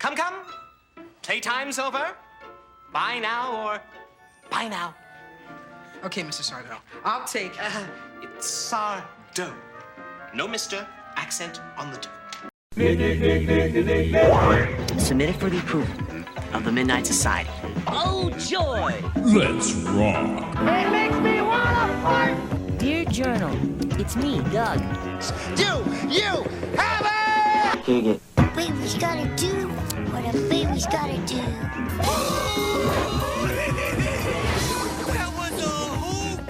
Come, come. Playtime's over. Bye now or bye now. Okay, Mr. Sardo. I'll take... It's Sardo. No Mr. Accent on the do. Submitted for the approval of the Midnight Society. Oh, joy! Let's rock. It makes me wanna fart! Dear Journal, it's me, Doug. You have it! Baby's gotta do what a baby's gotta do. That was a hoot!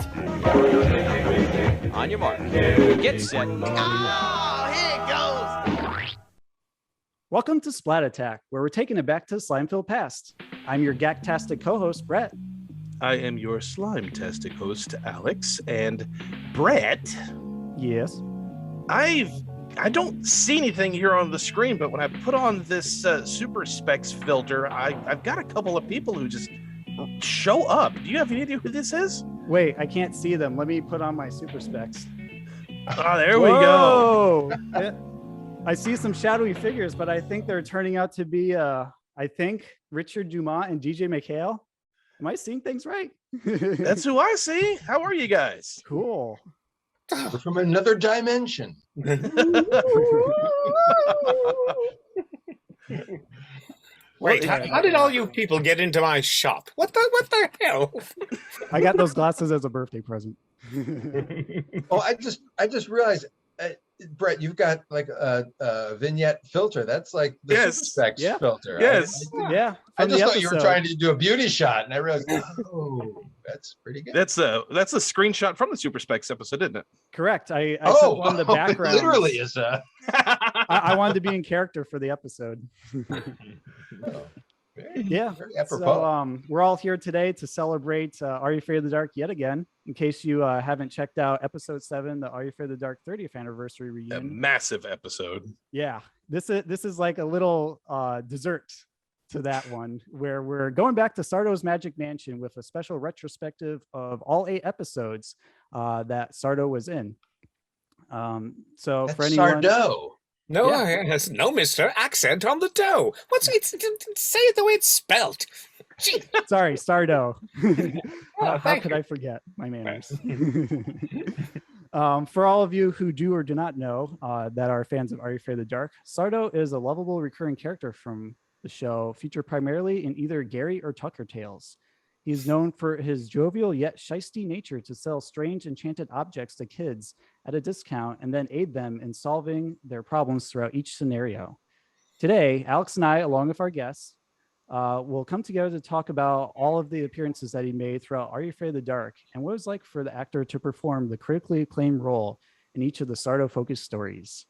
On your mark. Get set. Oh, here it goes! Welcome to Splat Attack, where we're taking it back to the slime-filled past. I'm your gaktastic co-host, Brett. I am your slime-tastic host, Alex. And Brett. Yes. I don't see anything here on the screen, but when I put on this super specs filter, I've got a couple of people who just show up. Do you have any idea who this is? Wait, I can't see them. Let me put on my super specs. Oh, there we go. I see some shadowy figures, but I think they're turning out to be, Richard Dumont and DJ MacHale. Am I seeing things right? That's who I see. How are you guys? Cool. We're from another dimension. Wait, how did all you people get into my shop? What the hell? I got those glasses as a birthday present. Oh, I just realized, Brett, you've got like a vignette filter. That's like the super specs filter. Yes. I just thought you were trying to do a beauty shot, and I realized, oh, that's pretty good. That's a screenshot from the super specs episode, isn't it? Correct. I took one of the backgrounds. It literally is a. I wanted to be in character for the episode. Very apropos. So we're all here today to celebrate Are You Afraid of the Dark yet again. In case you haven't checked out episode 7, the Are You Afraid of the Dark 30th anniversary reunion. A massive episode. Yeah, this is like a little dessert to that one, where we're going back to Sardo's Magic Mansion with a special retrospective of all 8 episodes that Sardo was in. So That's for anyone, Sardo. No, it has no Mr. Accent on the dough. Say it the way it's spelt. Gee. Sorry, Sardo. How could I forget my manners? For all of you who do or do not know that are fans of Are You Afraid of the Dark, Sardo is a lovable recurring character from the show, featured primarily in either Gary or Tucker tales. He is known for his jovial yet shisty nature to sell strange enchanted objects to kids at a discount and then aid them in solving their problems throughout each scenario. Today, Alex and I, along with our guests, will come together to talk about all of the appearances that he made throughout Are You Afraid of the Dark and what it was like for the actor to perform the critically acclaimed role in each of the Sardo-focused stories.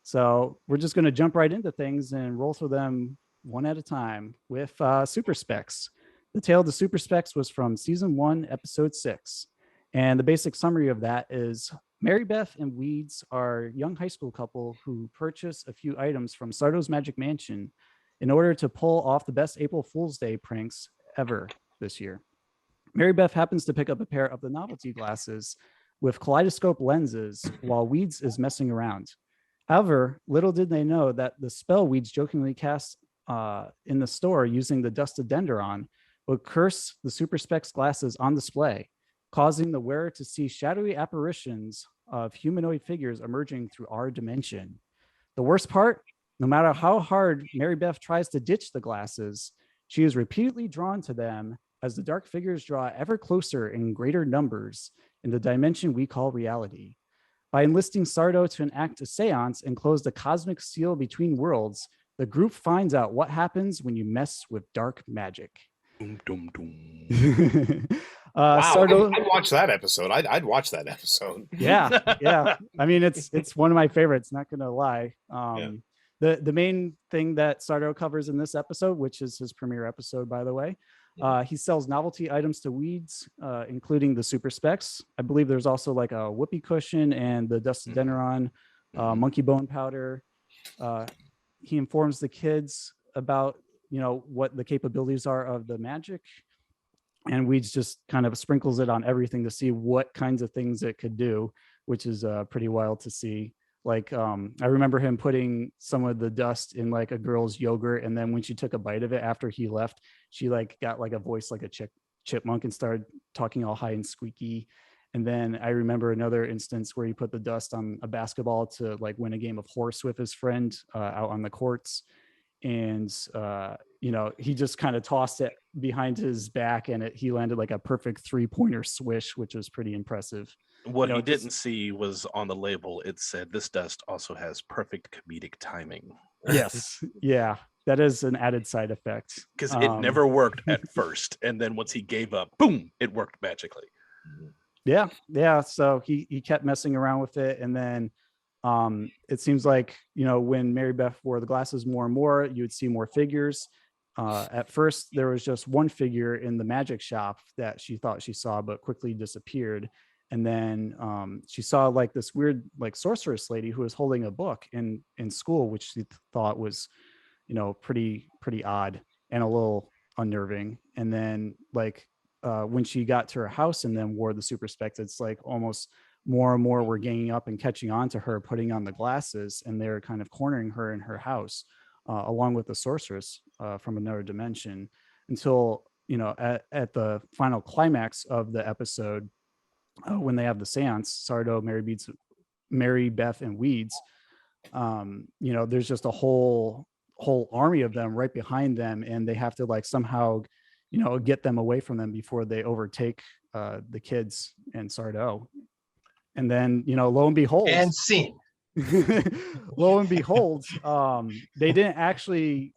So we're just going to jump right into things and roll through them one at a time with Super Specs. The Tale of the Super Specs was from season 1, episode 6. And the basic summary of that is Mary Beth and Weeds are a young high school couple who purchase a few items from Sardo's Magic Mansion in order to pull off the best April Fool's Day pranks ever this year. Mary Beth happens to pick up a pair of the novelty glasses with kaleidoscope lenses while Weeds is messing around. However, little did they know that the spell Weeds jokingly cast in the store using the dusted dendron would curse the Super Specs glasses on display, causing the wearer to see shadowy apparitions of humanoid figures emerging through our dimension. The worst part, no matter how hard Mary Beth tries to ditch the glasses, she is repeatedly drawn to them as the dark figures draw ever closer in greater numbers in the dimension we call reality. By enlisting Sardo to enact a seance and close the cosmic seal between worlds, the group finds out what happens when you mess with dark magic. Dum, dum. Wow, Sardo, I'd watch that episode. I'd watch that episode. Yeah. I mean, it's one of my favorites, not gonna lie. The main thing that Sardo covers in this episode, which is his premiere episode, by the way, he sells novelty items to Weeds, including the Super Specs. I believe there's also like a whoopee cushion and the dusted dendron, monkey bone powder. He informs the kids about what the capabilities are of the magic, and Weeds just kind of sprinkles it on everything to see what kinds of things it could do, which is pretty wild to see. Like I remember him putting some of the dust in like a girl's yogurt, and then when she took a bite of it after he left, she like got like a voice like a chipmunk and started talking all high and squeaky. And then I remember another instance where he put the dust on a basketball to like win a game of horse with his friend out on the courts. And you know, he just kind of tossed it behind his back, and he landed like a perfect 3-pointer swish, which was pretty impressive. What he didn't see was on the label, it said this dust also has perfect comedic timing. Yes. Yeah. That is an added side effect. Because it never worked at first. And then once he gave up, boom, it worked magically. Yeah. Yeah. So he kept messing around with it. And then it seems like, you know, when Mary Beth wore the glasses more and more, you would see more figures. At first, there was just one figure in the magic shop that she thought she saw, but quickly disappeared. And then she saw like this weird like sorceress lady who was holding a book in school, which she thought was, you know, pretty odd and a little unnerving. And then like when she got to her house and then wore the super specs, it's like almost more and more were ganging up and catching on to her, putting on the glasses, and they're kind of cornering her in her house along with the sorceress from another dimension, until, you know, at the final climax of the episode, when they have the seance, Sardo, Mary Beth, and Weeds, you know, there's just a whole army of them right behind them, and they have to like somehow, you know, get them away from them before they overtake the kids and Sardo. And then, you know, lo and behold, and scene. Lo and behold, they didn't actually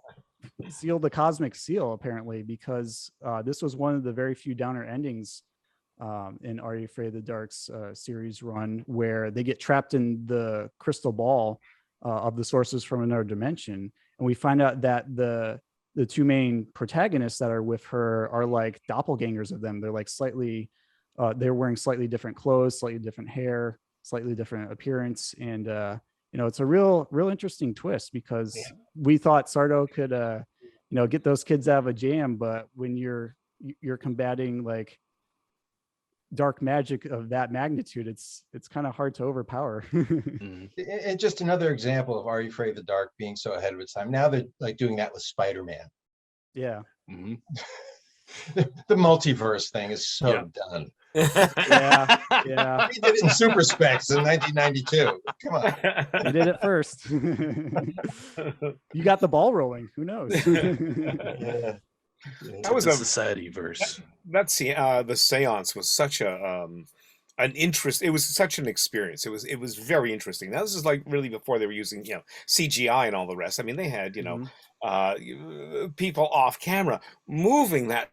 seal the cosmic seal, apparently, because this was one of the very few downer endings in Are You Afraid of the Dark's series run, where they get trapped in the crystal ball of the sources from another dimension. And we find out that the two main protagonists that are with her are like doppelgangers of them. They're like they're wearing slightly different clothes, slightly different hair, slightly different appearance. And, you know, it's a real interesting twist, because we thought Sardo could, you know, get those kids out of a jam. But when you're combating like dark magic of that magnitude, it's kind of hard to overpower. And just another example of Are You Afraid of the Dark being so ahead of its time. Now they're like doing that with Spider-Man. Yeah. Mm-hmm. The multiverse thing is so done. Yeah. We did it in Super Specs in 1992. Come on. You did it first. You got the ball rolling. Who knows? Yeah. That was a society verse. That's the seance was such an interest. It was such an experience. It was very interesting. Now this is like really before they were using, you know, CGI and all the rest. I mean, they had, you know, people off camera moving that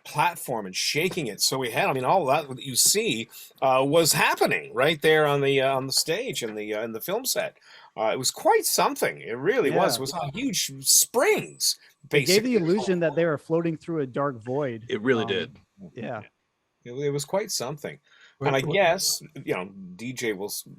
platform and shaking it. So we had, I mean, all that you see was happening right there on the stage in the film set. It was quite something. It really was. It was on huge springs. It gave the illusion that they were floating through a dark void. It really did. Yeah. It was quite something. And I guess, you know, DJ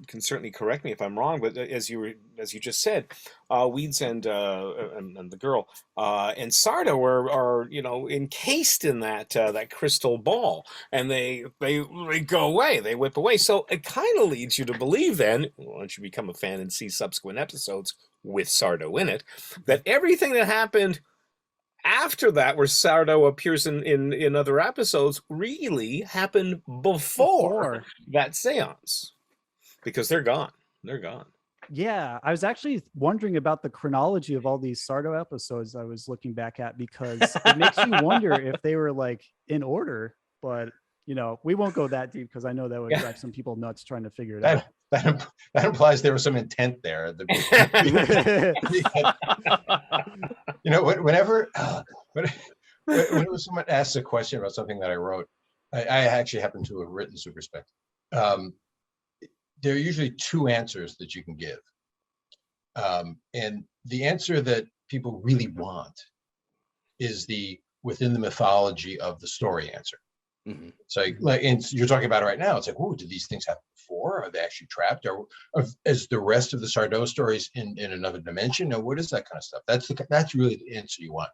can certainly correct me if I'm wrong, but as you just said, Weeds and the girl and Sardo are you know, encased in that crystal ball, and they go away, they whip away. So it kind of leads you to believe then, once you become a fan and see subsequent episodes with Sardo in it, that everything that happened after that, where Sardo appears in other episodes, really happened before that seance, because they're gone. Yeah, I was actually wondering about the chronology of all these Sardo episodes I was looking back at, because it makes you wonder if they were like in order. But, you know, we won't go that deep, because I know that would drive some people nuts trying to figure it out. That implies there was some intent there at the beginning. You know, whenever someone asks a question about something that I wrote, I actually happen to have written Super Spec. There are usually two answers that you can give. And the answer that people really want is the within the mythology of the story answer. Mm-hmm. So like, and you're talking about it right now. It's like, oh, did these things happen before? Are they actually trapped? Or is the rest of the Sardo stories in another dimension? Or what is that kind of stuff? That's really the answer you want.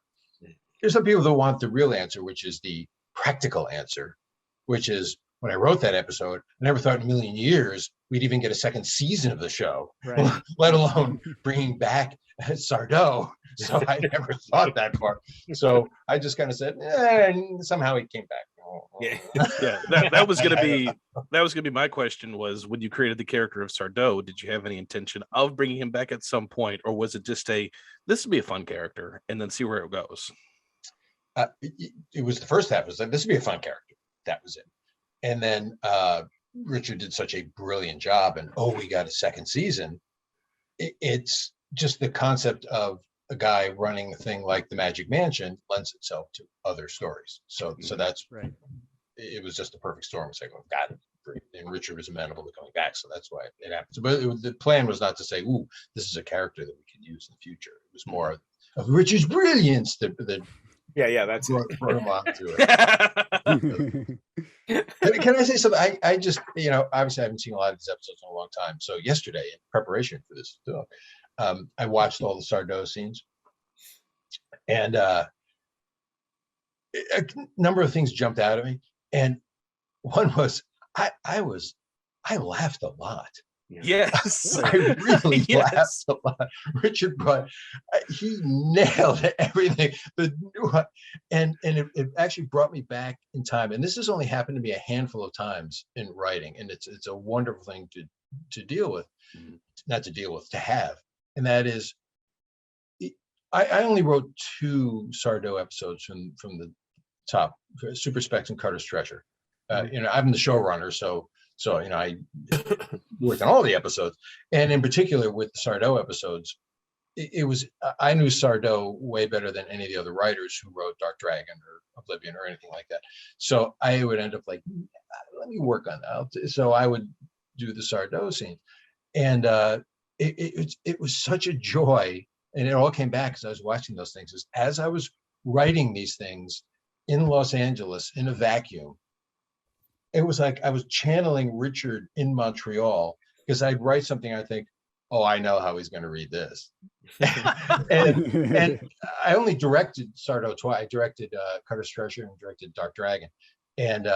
There's some people that want the real answer, which is the practical answer, which is, when I wrote that episode, I never thought in a million years we'd even get a second season of the show, Right. let alone bringing back Sardo. So I never thought that far. So I just kind of said, and somehow he came back. Yeah, that was gonna be my question. Was when you created the character of Sardo, did you have any intention of bringing him back at some point, or was it just this would be a fun character and then see where it goes? It was the first half. It was like, this would be a fun character. That was it. And then Richard did such a brilliant job, and we got a second season. It's just the concept of a guy running a thing like the Magic Mansion lends itself to other stories. So that's right. It was just a perfect storm. It's like, oh, God, and Richard was amenable to coming back, so that's why it happened. But the plan was not to say, "Ooh, this is a character that we can use in the future." It was more of Richard's brilliance that that's brought him on to it. Can I say something? I just, obviously I haven't seen a lot of these episodes in a long time. So yesterday, in preparation for this talk, I watched all the Sardo scenes, and a number of things jumped out at me. And one was I laughed a lot. Yes, I really laughed a lot. Richard brought, he nailed everything. And it actually brought me back in time. And this has only happened to me a handful of times in writing, and it's a wonderful thing to deal with, not to deal with, to have. And that is, I only wrote 2 Sardo episodes from the top, Super Specs and Carter's Treasure. I'm the showrunner, so I worked on all the episodes, and in particular with the Sardo episodes, it was, I knew Sardo way better than any of the other writers who wrote Dark Dragon or Oblivion or anything like that. So I would end up like, let me work on that. So I would do the Sardo scene, and it was such a joy, and it all came back as I was watching those things. As I was writing these things in Los Angeles in a vacuum, it was like I was channeling Richard in Montreal, because I'd write something, I think, oh, I know how he's going to read this. and I only directed Sardo twice. I directed Carter's Treasure and directed Dark Dragon. And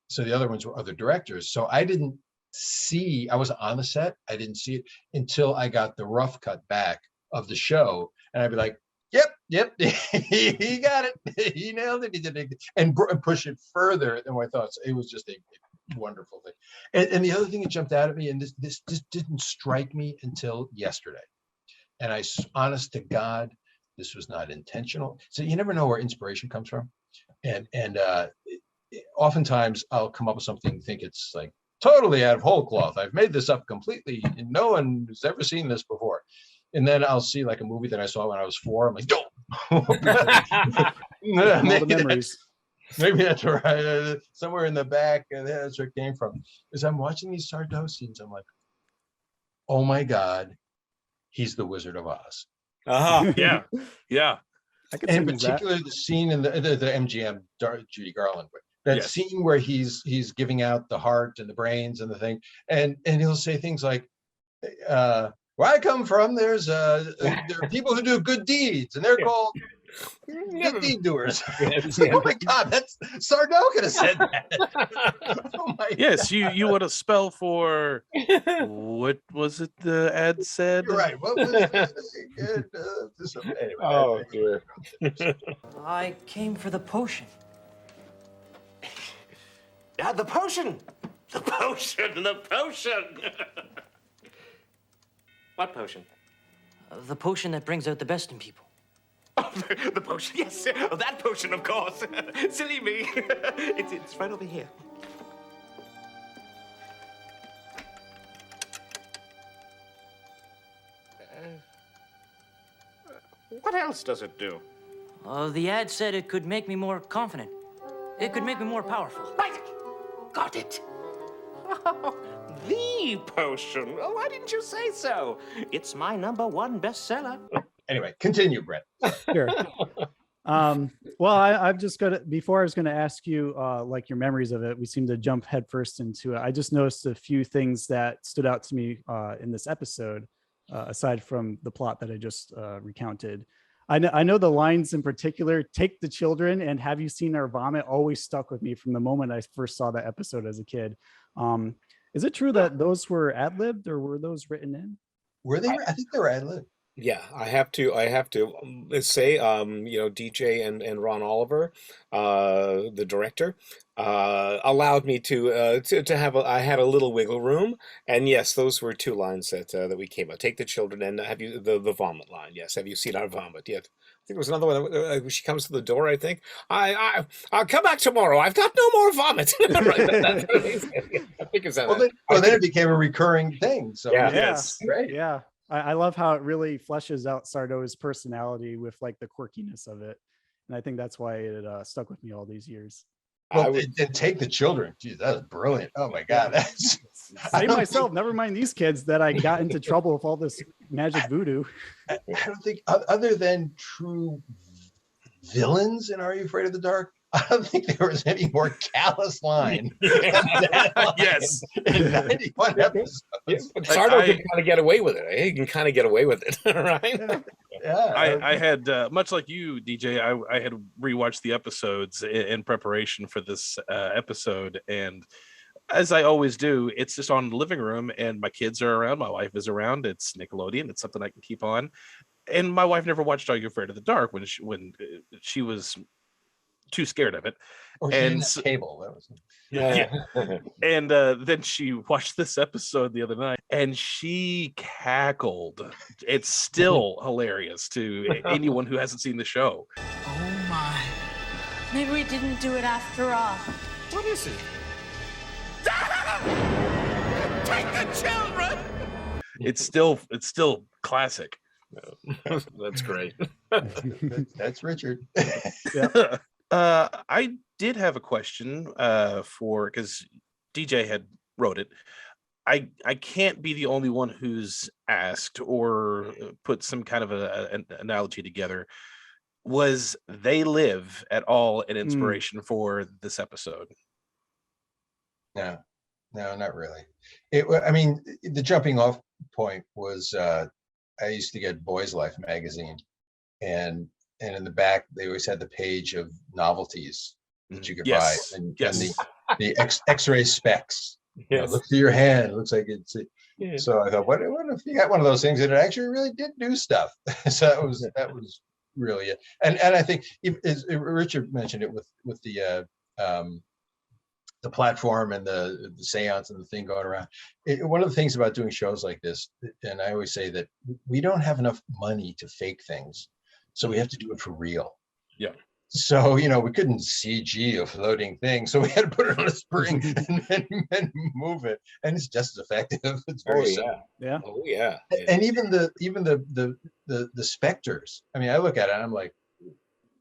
so the other ones were other directors. So I was on the set. I didn't see it until I got the rough cut back of the show. And I'd be like, yep, he got it. He nailed it. He did it. And push it further than what I thought. So it was just a wonderful thing. And the other thing that jumped out at me, and this just didn't strike me until yesterday. And honest to God, this was not intentional. So you never know where inspiration comes from. And oftentimes I'll come up with something, think it's like totally out of whole cloth. I've made this up completely, and no one has ever seen this before. And then I'll see like a movie that I saw when I was 4. I'm like, maybe that's right. Somewhere in the back, that's where it came from. As I'm watching these Sardo scenes, I'm like, oh my God, he's the Wizard of Oz. Yeah. And in particular, the scene in the MGM, Judy Garland, that scene where he's giving out the heart and the brains and the thing, and he'll say things like, where I come from, there are people who do good deeds, and they're called good deed doers. Oh my God, that's Sardo could have said that. Oh my yes, God. you want to spell for what was it the ad said? You're right. What was this? Anyway, oh dear. I came for the potion. The potion! The potion! The potion! What potion? The potion that brings out the best in people. Oh, the potion, yes. Oh, that potion, of course. Silly me. It's right over here. What else does it do? The ad said it could make me more confident. It could make me more powerful. Right. Got it. The potion. Oh, why didn't you say so? It's my #1 bestseller. Anyway, continue, Brett. Sure. Well, I'm just before I was gonna ask you like your memories of it. We seem to jump headfirst into it. I just noticed a few things that stood out to me in this episode, aside from the plot that I just recounted. I know the lines in particular, take the children and have you seen our vomit, always stuck with me from the moment I first saw that episode as a kid. Is it true that those were ad-libbed or were those written in? Were they? I think they were ad-lib. Yeah, I have to say, DJ and Ron Oliver, the director, allowed me to have I had a little wiggle room, and yes, those were two lines that we came up. Take the children and have you the vomit line. Yes, have you seen our vomit yet? I think there was another one. She comes to the door. I think I'll come back tomorrow. I've got no more vomit. Right, I think it's that. Well, then it became a recurring thing. So yes, great. Yeah. I love how it really fleshes out Sardo's personality with like the quirkiness of it. And I think that's why it stuck with me all these years. Well, and take the children. Geez, that was brilliant. Oh my God. Save myself, never mind these kids that I got into trouble with all this magic voodoo. I don't think, other than true villains in Are You Afraid of the Dark, I don't think there was any more callous line. Yes. In 91 episodes. Sardo can kind of get away with it. He can kind of get away with it, right? Yeah. I had, much like you, DJ, I had rewatched the episodes in preparation for this episode. And as I always do, it's just on the living room and my kids are around. My wife is around. It's Nickelodeon. It's something I can keep on. And my wife never watched Are You Afraid of the Dark when she was too scared of it. Or and cable. That was and then she watched this episode the other night and she cackled. It's still hilarious to anyone who hasn't seen the show. Oh my. Maybe we didn't do it after all. What is it? Take the children! It's still classic. That's great. That's Richard. Yeah. I did have a question because DJ had wrote it. I can't be the only one who's asked or put some kind of an analogy together. Was They Live at all an inspiration for this episode? No, not really. I mean, the jumping off point was I used to get Boys Life magazine, and in the back they always had the page of novelties that you could buy, and the X-ray specs. Yes. You know, look through your hand. It looks like it's. Yeah. So I thought, what if you got one of those things and it actually really did do stuff? So that was really it. And I think as Richard mentioned it with the platform and the seance and the thing going around. One of the things about doing shows like this, and I always say that we don't have enough money to fake things, so we have to do it for real. Yeah. So, we couldn't CG a floating thing, so we had to put it on a spring and move it, and it's just as effective. It's very simple. Yeah. Oh yeah. And even the specters. I mean, I look at it and I'm like,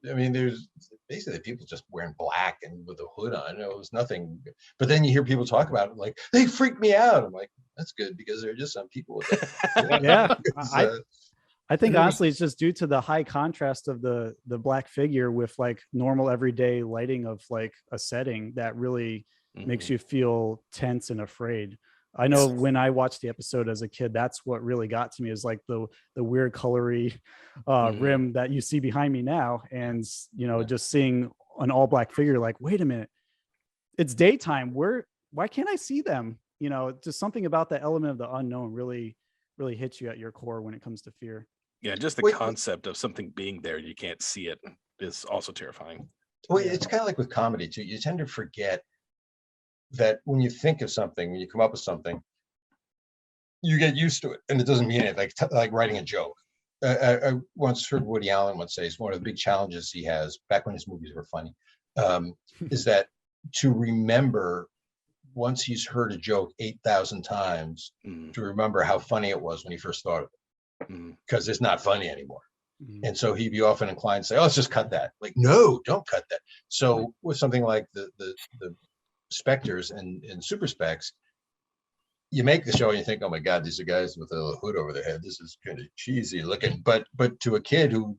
there's basically people just wearing black and with a hood on. It was nothing. But then you hear people talk about it like, they freak me out. I'm like, that's good, because there are just some people with it. Yeah. I think honestly it's just due to the high contrast of the black figure with like normal everyday lighting of like a setting that really makes you feel tense and afraid. I know when I watched the episode as a kid, that's what really got to me, is like the weird colory rim that you see behind me now. And, just seeing an all black figure, like, wait a minute, it's daytime. Why can't I see them? Just something about the element of the unknown really, really hits you at your core when it comes to fear. Yeah. Just the concept of something being there, you can't see it, is also terrifying. Well, it's kind of like with comedy too. You tend to forget that when you think of something, when you come up with something, you get used to it, and it doesn't mean it. Like writing a joke. I once heard Woody Allen once say, it's one of the big challenges he has back when his movies were funny, is that to remember, once he's heard a joke 8,000 times, to remember how funny it was when he first thought of it, because it's not funny anymore. And so he'd be often inclined to say, oh, let's just cut that. Like, no, don't cut that. So with something like the specters and super specs, you make the show and you think, oh my God, these are guys with a hood over their head. This is kind of cheesy looking. But to a kid who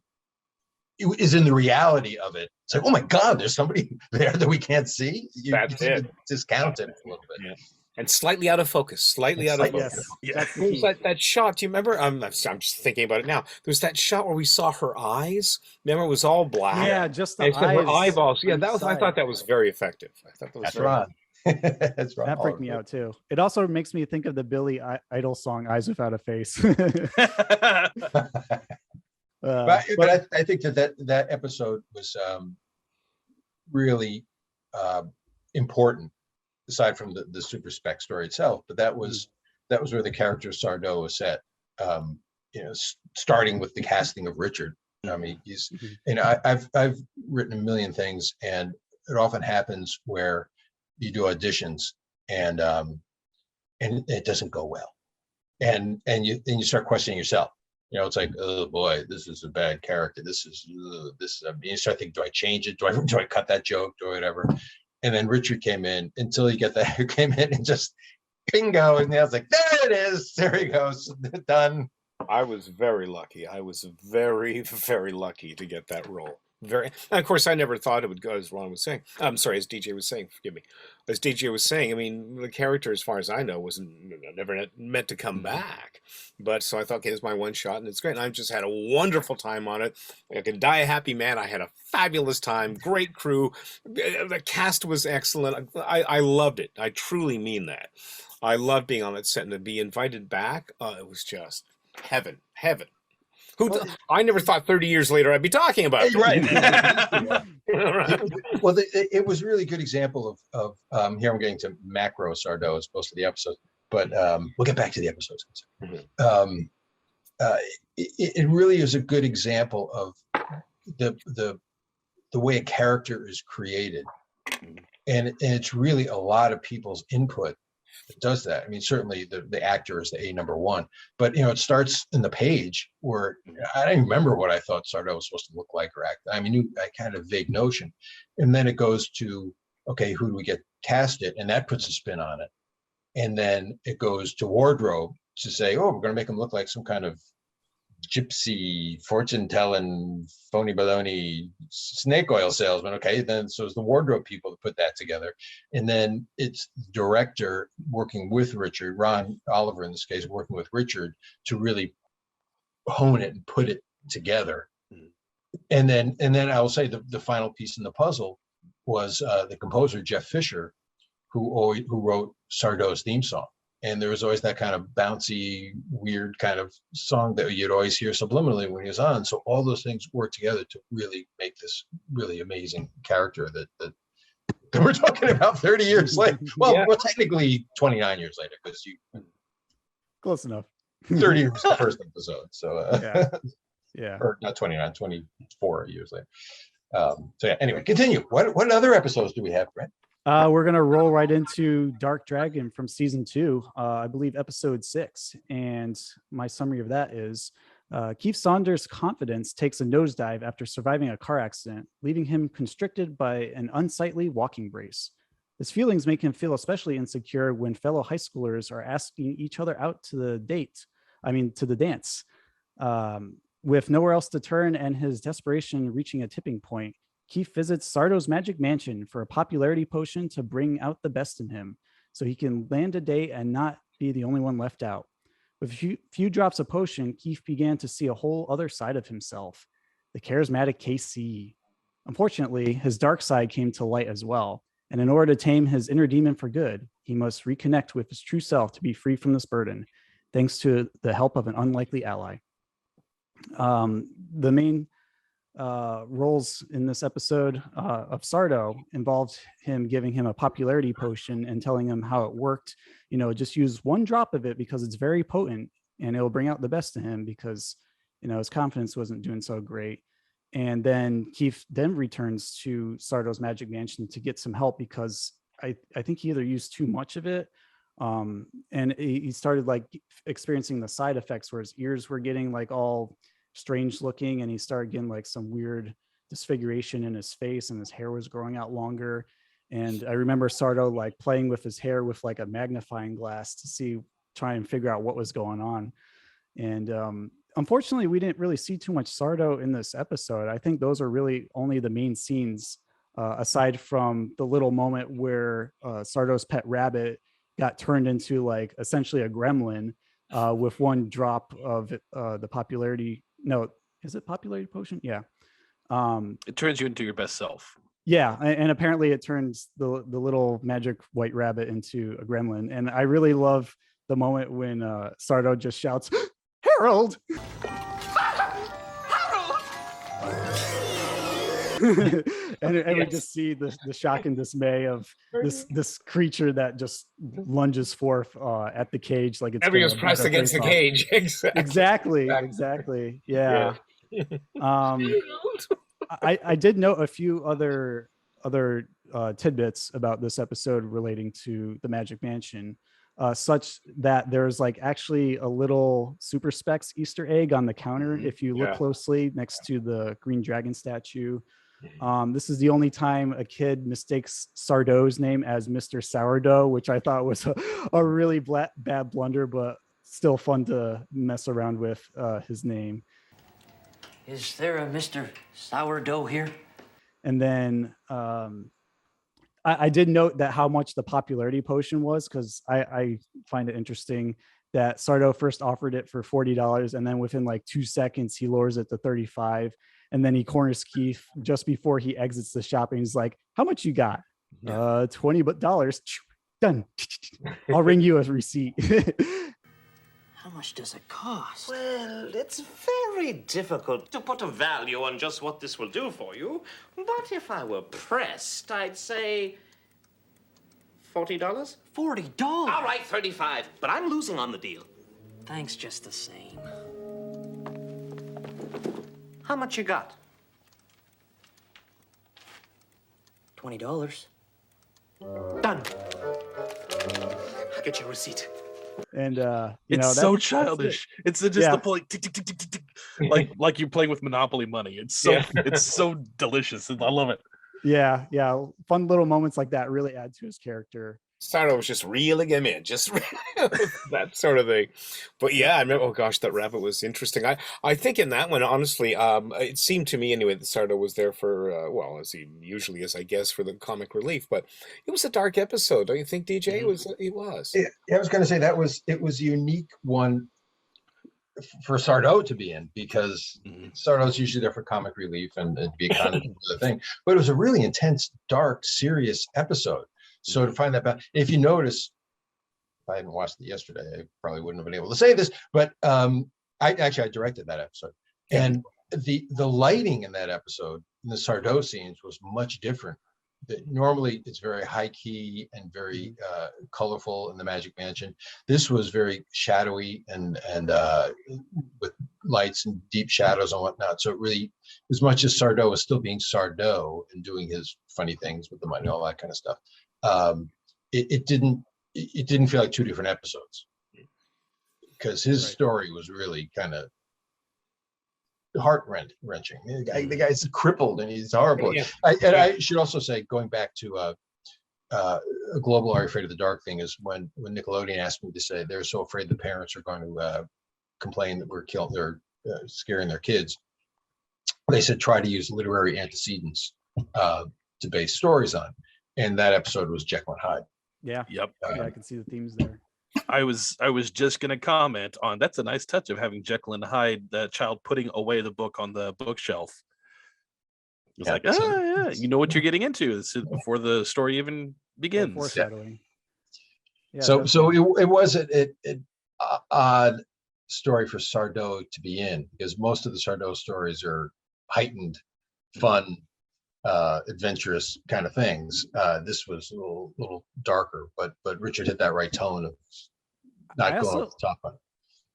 is in the reality of it, it's like, oh my God, there's somebody there that we can't see. You That's it. Discount it a little bit. And slightly out of focus. Slightly out of focus. Yes. There was that shot. Do you remember? I'm just thinking about it now. There's that shot where we saw her eyes. Remember, it was all black. Yeah, just the and except her eyes eyeballs. Yeah, on that each was. I side. thought that was very effective. I thought that was That's very right. That's right. That freaked me out too. It also makes me think of the Billy Idol song "Eyes Without a Face." But I think that episode was really important, aside from the super spec story itself. But that was where the character Sardo was set. Starting with the casting of Richard. I mean, he's I've written a million things, and it often happens where you do auditions and it doesn't go well, and you start questioning yourself. It's like, oh boy, this is a bad character. This is. You start thinking, do I change it? Do I cut that joke? Do I whatever? And then Richard came in until you get that. Who came in and just bingo, and I was like, there it is. There he goes. Done. I was very lucky. I was very, very lucky to get that role. And of course, I never thought it would go as Ron was saying. I'm sorry, as DJ was saying. Forgive me. As DJ was saying, I mean, the character, as far as I know, wasn't never meant to come back. But so I thought, okay, it's my one shot, and it's great. And I just had a wonderful time on it. I could die a happy man. I had a fabulous time. Great crew. The cast was excellent. I loved it. I truly mean that. I loved being on that set, and to be invited back, it was just heaven. I never thought 30 years later I'd be talking about it. Right. Well, it was a really good example of here I'm getting to macro Sardo as opposed to the episode, but we'll get back to the episodes. It really is a good example of the way a character is created, and it's really a lot of people's input that does that. I mean, certainly the actor is the number one, but it starts in the page where I don't even remember what I thought Sardo was supposed to look like or act. I mean, I kind of vague notion, and then it goes to, okay, who do we get casted, and that puts a spin on it, and then it goes to wardrobe to say, oh, we're going to make him look like some kind of gypsy, fortune-telling, phony baloney, snake oil salesman. Okay, then so it's the wardrobe people to put that together, and then it's the director working with Richard, Ron Oliver in this case, working with Richard to really hone it and put it together. And then I will say the final piece in the puzzle was the composer Jeff Fisher, who wrote Sardo's theme song. And there was always that kind of bouncy, weird kind of song that you'd always hear subliminally when he was on. So all those things work together to really make this really amazing character that we're talking about 30 years later. Well, technically 29 years later, because you close enough. 30 years the first episode. So yeah. Or not 29, 24 years later. So yeah, anyway, continue. What other episodes do we have, Brent? We're going to roll right into Dark Dragon from season 2, I believe episode 6. And my summary of that is Keith Saunders' confidence takes a nosedive after surviving a car accident, leaving him constricted by an unsightly walking brace. His feelings make him feel especially insecure when fellow high schoolers are asking each other out to the dance. With nowhere else to turn and his desperation reaching a tipping point, Keith visits Sardo's magic mansion for a popularity potion to bring out the best in him so he can land a date and not be the only one left out. With a few drops of potion, Keith began to see a whole other side of himself, the charismatic KC. Unfortunately, his dark side came to light as well, and in order to tame his inner demon for good, he must reconnect with his true self to be free from this burden, thanks to the help of an unlikely ally. The main roles in this episode of Sardo involved him giving him a popularity potion and telling him how it worked. Just use one drop of it because it's very potent and it will bring out the best in him because his confidence wasn't doing so great. And then Keith then returns to Sardo's magic mansion to get some help because I think he either used too much of it and he started like experiencing the side effects where his ears were getting like all strange looking and he started getting like some weird disfiguration in his face and his hair was growing out longer. And I remember Sardo like playing with his hair with like a magnifying glass to try and figure out what was going on. And unfortunately, we didn't really see too much Sardo in this episode. I think those are really only the main scenes, aside from the little moment where Sardo's pet rabbit got turned into like essentially a gremlin with one drop of the popularity. No, is it popularity potion? Yeah. It turns you into your best self. Yeah, and apparently it turns the little magic white rabbit into a gremlin. And I really love the moment when Sardo just shouts, "Harold!" and we just see the shock and dismay of this creature that just lunges forth at the cage like it's everyone's pressed against the cage. Exactly. Yeah. I did note a few other tidbits about this episode relating to the Magic Mansion, such that there's like actually a little Super Specs Easter egg on the counter if you look closely next to the green dragon statue. This is the only time a kid mistakes Sardo's name as Mr. Sourdough, which I thought was a really bad blunder, but still fun to mess around with his name. Is there a Mr. Sourdough here? And then I did note that how much the popularity potion was, because I find it interesting that Sardo first offered it for $40, and then within like 2 seconds he lowers it to $35, and then he corners Keith just before he exits the shop, and he's like, "How much you got?" $20. Done. I'll ring you a receipt. How much does it cost? Well, it's very difficult to put a value on just what this will do for you. But if I were pressed, I'd say $40. $40? All right, 35. But I'm losing on the deal. Thanks just the same. How much you got? $20. Done. I'll get your receipt. And it's so childish. It's just the point, tick, tick, tick, tick, tick, tick. like you're playing with Monopoly money. It's so it's so delicious. I love it. Yeah. Fun little moments like that really add to his character. Sardo was just reeling him in, just that sort of thing. But yeah, I remember, oh gosh, that rabbit was interesting. I think in that one, honestly, it seemed to me anyway that Sardo was there for, well, as he usually is, I guess, for the comic relief, but it was a dark episode, don't you think, DJ? It was. Yeah, I was going to say it was a unique one for Sardo to be in, because Sardo's usually there for comic relief and it'd be kind of the thing, but it was a really intense, dark, serious episode. So to find that back, if you notice, if I hadn't watched it yesterday, I probably wouldn't have been able to say this, but I directed that episode, and the lighting in that episode, in the Sardo scenes, was much different. Normally it's very high key and very colorful in the Magic Mansion. This was very shadowy and with lights and deep shadows and whatnot. So it really, as much as Sardo was still being Sardo and doing his funny things with the money, all that kind of stuff, it didn't feel like two different episodes, because his story was really kind of heart wrenching. The guy's crippled and he's horrible. Yeah. I should also say, going back to a global Are You Afraid of the Dark thing, is when Nickelodeon asked me to say they're so afraid the parents are going to complain that they're scaring their kids. They said try to use literary antecedents to base stories on, and that episode was Jekyll and Hyde. Yeah. Yep. I can see the themes there. I was just gonna comment on that's a nice touch of having Jekyll and Hyde, the child putting away the book on the bookshelf. It's like, you know what you're getting into. This is before the story even begins. Foreshadowing. Yeah, so it was an odd story for Sardo to be in, because most of the Sardo stories are heightened, fun, adventurous kind of things. This was a little darker, but Richard hit that right tone of not going off the top on it.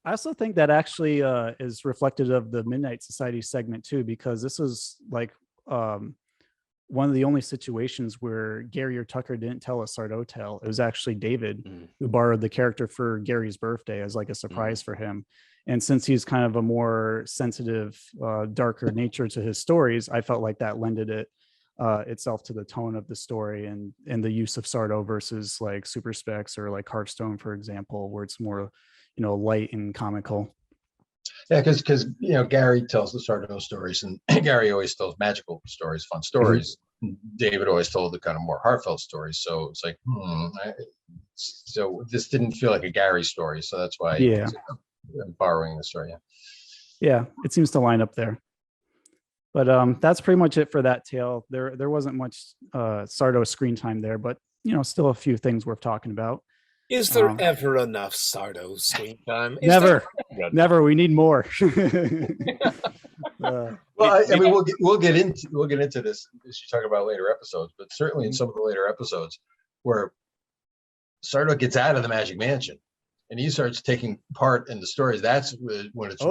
I also think that actually is reflective of the Midnight Society segment too, because this was like one of the only situations where Gary or Tucker didn't tell a Sardo tale. It was actually David who borrowed the character for Gary's birthday as like a surprise for him. And since he's kind of a more sensitive, darker nature to his stories, I felt like that lended it itself to the tone of the story and the use of Sardo versus like Super Specs or like Hearthstone, for example, where it's more, light and comical. Yeah, because Gary tells the Sardo stories, and Gary always tells magical stories, fun stories. David always told the kind of more heartfelt stories. So it's like, So this didn't feel like a Gary story, so that's why I'm borrowing the story. Yeah, it seems to line up there. But that's pretty much it for that tale. There wasn't much Sardo screen time there, but still a few things worth talking about. Is there ever enough Sardo screen time? Never. We need more. Well, I mean, we'll get into this as you talk about later episodes, but certainly in some of the later episodes where Sardo gets out of the Magic Mansion and he starts taking part in the stories. That's when it's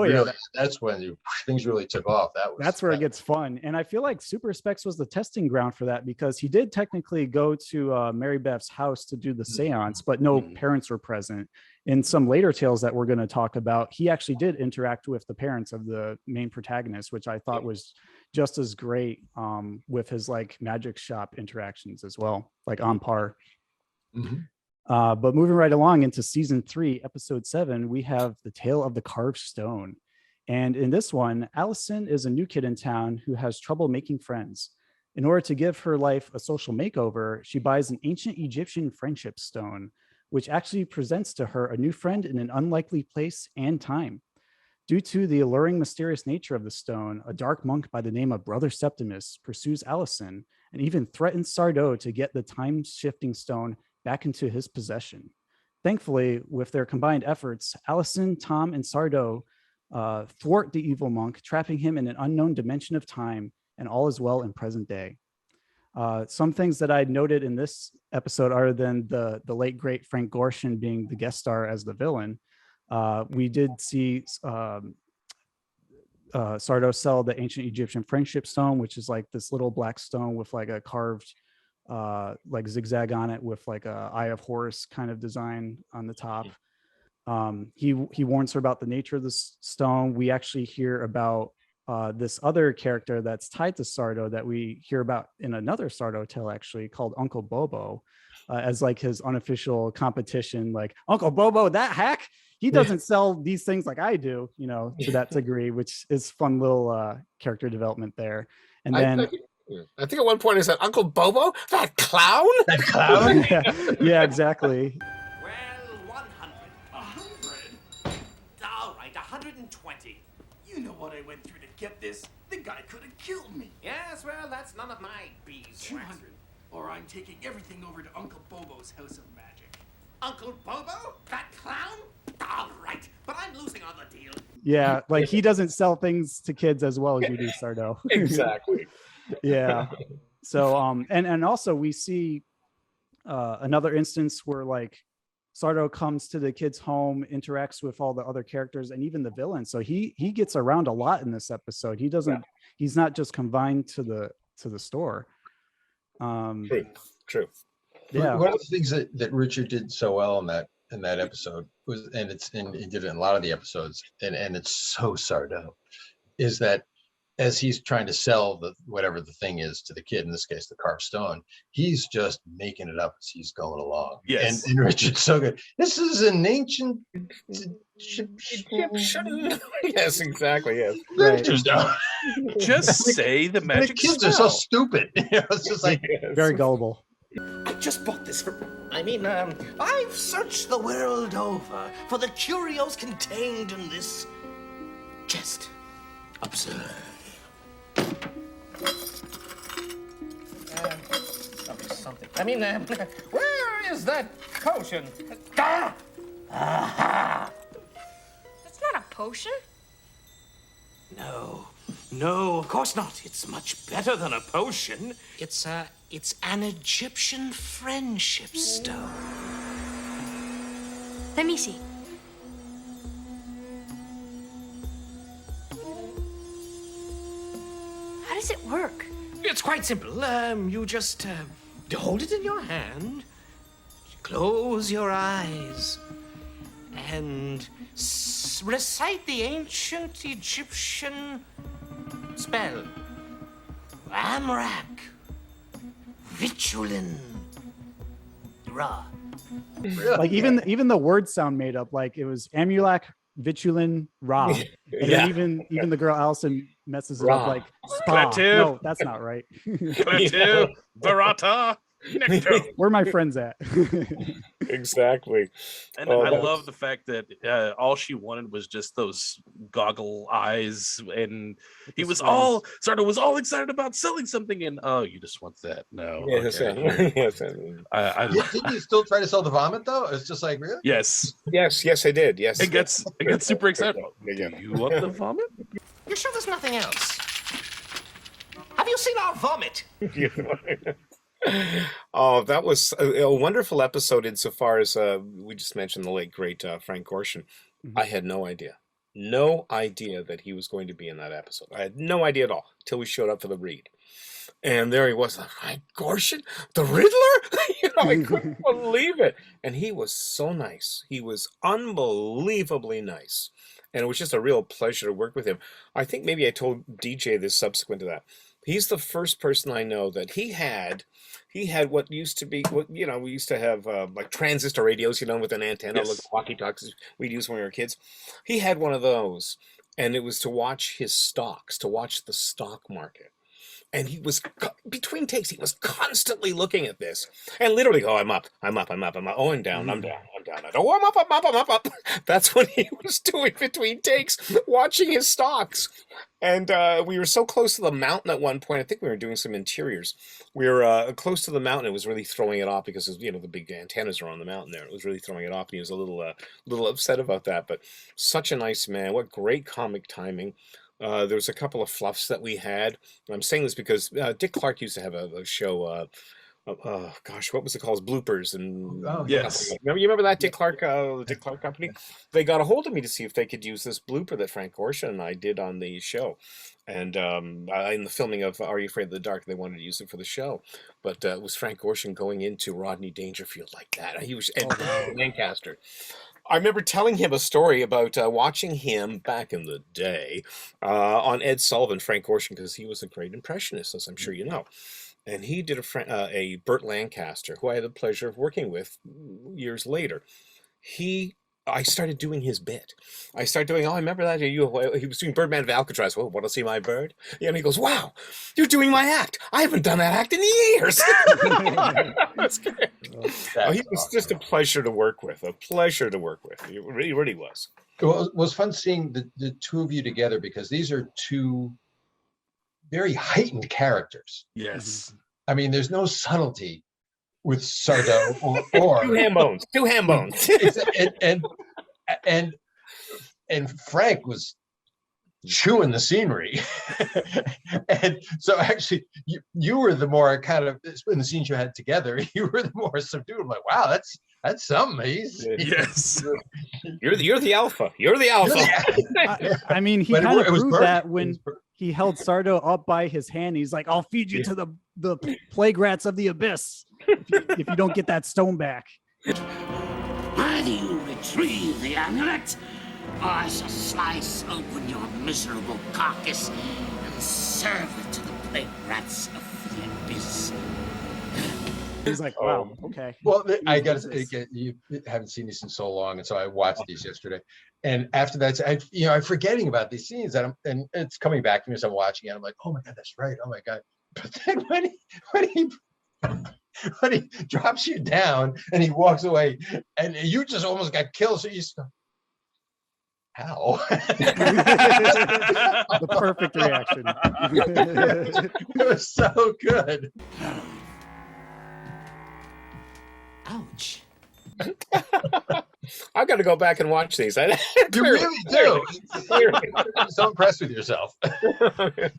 that's when things really took off. That's where it gets fun. And I feel like Super Specs was the testing ground for that, because he did technically go to Mary Beth's house to do the seance, but no parents were present. In some later tales that we're going to talk about, he actually did interact with the parents of the main protagonist, which I thought was just as great with his like magic shop interactions as well, like on par. But moving right along into season 3, episode 7, we have the Tale of the Carved Stone. And in this one, Allison is a new kid in town who has trouble making friends. In order to give her life a social makeover, she buys an ancient Egyptian friendship stone, which actually presents to her a new friend in an unlikely place and time. Due to the alluring, mysterious nature of the stone, a dark monk by the name of Brother Septimus pursues Allison and even threatens Sardo to get the time-shifting stone back into his possession. Thankfully, with their combined efforts, Allison, Tom, and Sardo thwart the evil monk, trapping him in an unknown dimension of time, and all is well in present day. Some things that I noted in this episode, other than the late great Frank Gorshin being the guest star as the villain, we did see Sardo sell the ancient Egyptian friendship stone, which is like this little black stone with like a carved like zigzag on it with like a Eye of Horus kind of design on the top. He warns her about the nature of the stone. We actually hear about this other character that's tied to Sardo that we hear about in another Sardo tale, actually, called Uncle Bobo, as like his unofficial competition. Like, Uncle Bobo, that hack, he doesn't sell these things like I do, to that degree, which is fun little character development there. And then I think at one point he said, Uncle Bobo, that clown? That clown? Yeah, exactly. Well, 100. 100? All right, 120. You know what I went through to get this? The guy could have killed me. Yes, well, that's none of my beeswax. 200. Or I'm taking everything over to Uncle Bobo's House of Magic. Uncle Bobo? That clown? All right, but I'm losing on the deal. Yeah, like he doesn't sell things to kids as well as you do, Sardo. Exactly. Yeah. So and also we see another instance where like Sardo comes to the kid's home, interacts with all the other characters and even the villain. So he gets around a lot in this episode. He's not just confined to the store. True. Yeah. One of the things that Richard did so well in that episode was, and he did it in a lot of the episodes, and it's so Sardo, is that as he's trying to sell whatever the thing is to the kid, in this case the carved stone, he's just making it up as he's going along. Yes. And Richard's so good. This is an ancient Egyptian. Yes, exactly. Yes. Right. Just say the magic The kids spell. are so stupid. It's just like very gullible. I just bought this I've searched the world over for the curios contained in this chest. Observe. Something. Where is that potion? Aha! That's not a potion. No, of course not. It's much better than a potion. It's an Egyptian friendship stone. Let me see. How does it work? It's quite simple. You just hold it in your hand, close your eyes, and recite the ancient Egyptian spell. Amrak, Vitulin, Ra. Like even the words sound made up. Like it was Amulak, Vitulin, Ra. And then even the girl Allison messes it up like spa. Klaatu. No, that's not right. Klaatu, Barata. Where my friends at? Exactly. And Oh, I that love the fact that all she wanted was just those goggle eyes, and Sardo was all excited about selling something, and oh, you just want that? No, Yes, okay. yes, Didn't you still try to sell the vomit though? It's just like, really? Yes, yes, I did. Yes, it gets super excited. Yeah. Do you want the vomit? You sure there's nothing else? Have you seen our vomit? Oh, that was a wonderful episode insofar as we just mentioned the late great Frank Gorshin. I had no idea that he was going to be in that episode. I had no idea at all until we showed up for the read. And there he was, like, Frank Gorshin, the Riddler? I couldn't believe it. And he was so nice. He was unbelievably nice. And it was just a real pleasure to work with him. I think maybe I told DJ this subsequent to that. He's the first person I know that he had what used to be, we used to have like transistor radios, with an antenna, like walkie-talkies we'd use when we were kids. He had one of those, and it was to watch his stocks, to watch the stock market. And he was, between takes, he was constantly looking at this. And literally, I'm up. Oh, I'm down. Oh, I'm up. That's what he was doing between takes, watching his stocks. And we were so close to the mountain at one point. I think we were doing some interiors. We were close to the mountain. It was really throwing it off because, the big antennas are on the mountain there. It was really throwing it off. And he was a little upset about that. But such a nice man. What great comic timing. There was a couple of fluffs that we had. I'm saying this because Dick Clark used to have a show. What was it called? Bloopers and yes. You remember that Dick Clark, the Dick Clark Company? They got a hold of me to see if they could use this blooper that Frank Gorshin and I did on the show. And in the filming of Are You Afraid of the Dark, they wanted to use it for the show. But it was Frank Gorshin going into Rodney Dangerfield like that. He was Ed Lancaster. I remember telling him a story about watching him back in the day on Ed Sullivan, Frank Gorshin, because he was a great impressionist, as I'm sure you know. And he did a Burt Lancaster, who I had the pleasure of working with years later. I started doing his bit. I started doing, I remember that. He was doing Birdman of Alcatraz. Well, want to see my bird? Yeah, and he goes, wow, you're doing my act. I haven't done that act in years. That's great. He was just a pleasure to work with. He really was. Well, it was fun seeing the two of you together because these are two very heightened characters. Yes. I mean, there's no subtlety with Sardo or two ham bones. and Frank was chewing the scenery. And so actually you were the more kind of, in the scenes you had together, you were the more subdued. I'm like, wow, that's something. Yes. You're the alpha. You're the alpha. I mean, he kind of proved that when he held Sardo up by his hand. He's like, I'll feed you to the plague rats of the abyss if you don't get that stone back. Either you retrieve the amulet, or I shall slice open your miserable carcass and serve it to the plague rats of the abyss. He's like, wow, okay. Well, I got to you haven't seen these in so long, and so I watched these yesterday. And after that, I'm forgetting about these scenes, and it's coming back to me as I'm watching it. I'm like, oh my god, that's right. Oh my god. But then when he drops you down and he walks away, and you just almost got killed, so you just go, how? The perfect reaction. It was so good. Ouch. I've got to go back and watch these. You really do. I'm so impressed with yourself.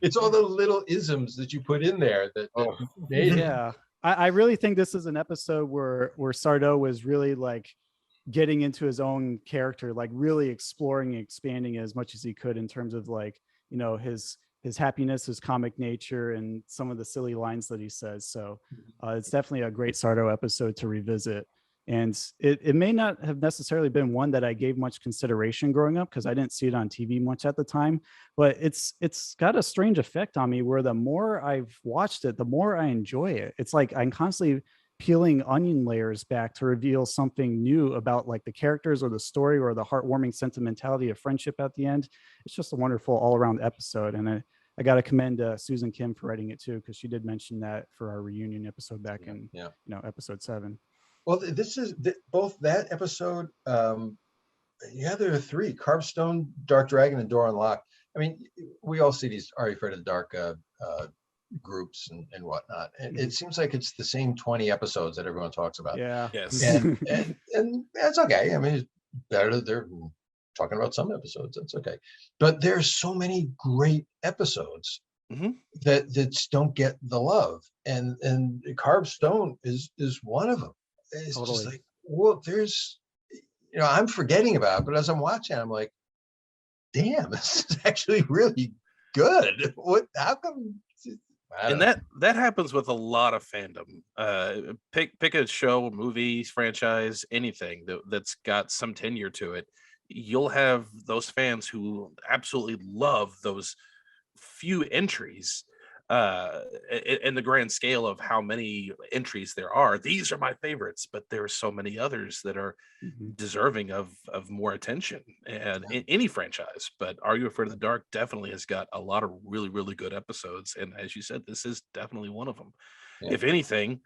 It's all the little isms that you put in there that made it. Yeah. I really think this is an episode where Sardo was really like getting into his own character, like really exploring and expanding as much as he could in terms of like, his happiness, his comic nature, and some of the silly lines that he says. So it's definitely a great Sardo episode to revisit. And it may not have necessarily been one that I gave much consideration growing up because I didn't see it on TV much at the time, but it's got a strange effect on me where the more I've watched it, the more I enjoy it. It's like I'm constantly peeling onion layers back to reveal something new about like the characters or the story or the heartwarming sentimentality of friendship at the end. It's just a wonderful all around episode. And I got to commend Susan Kim for writing it too, because she did mention that for our reunion episode back in episode 7. Well, this is both that episode. There are 3: Carvestone, Dark Dragon, and Door Unlocked. I mean, we all see these Are You Afraid of the Dark groups and whatnot. And it seems like it's the same 20 episodes that everyone talks about. Yeah. Yes. And that's okay. I mean, it's better that they're talking about some episodes. That's okay. But there's so many great episodes that just don't get the love. And Carved Stone is one of them. It's just like, well, there's, I'm forgetting about it, but as I'm watching, I'm like, damn, this is actually really good. How come? And that happens with a lot of fandom. Pick a show, movie, franchise, anything that's got some tenure to it. You'll have those fans who absolutely love those few entries. In the grand scale of how many entries there are, these are my favorites, but there are so many others that are deserving of more attention and in any franchise. But Are You Afraid of the Dark definitely has got a lot of really, really good episodes. And as you said, this is definitely one of them. Yeah. If anything,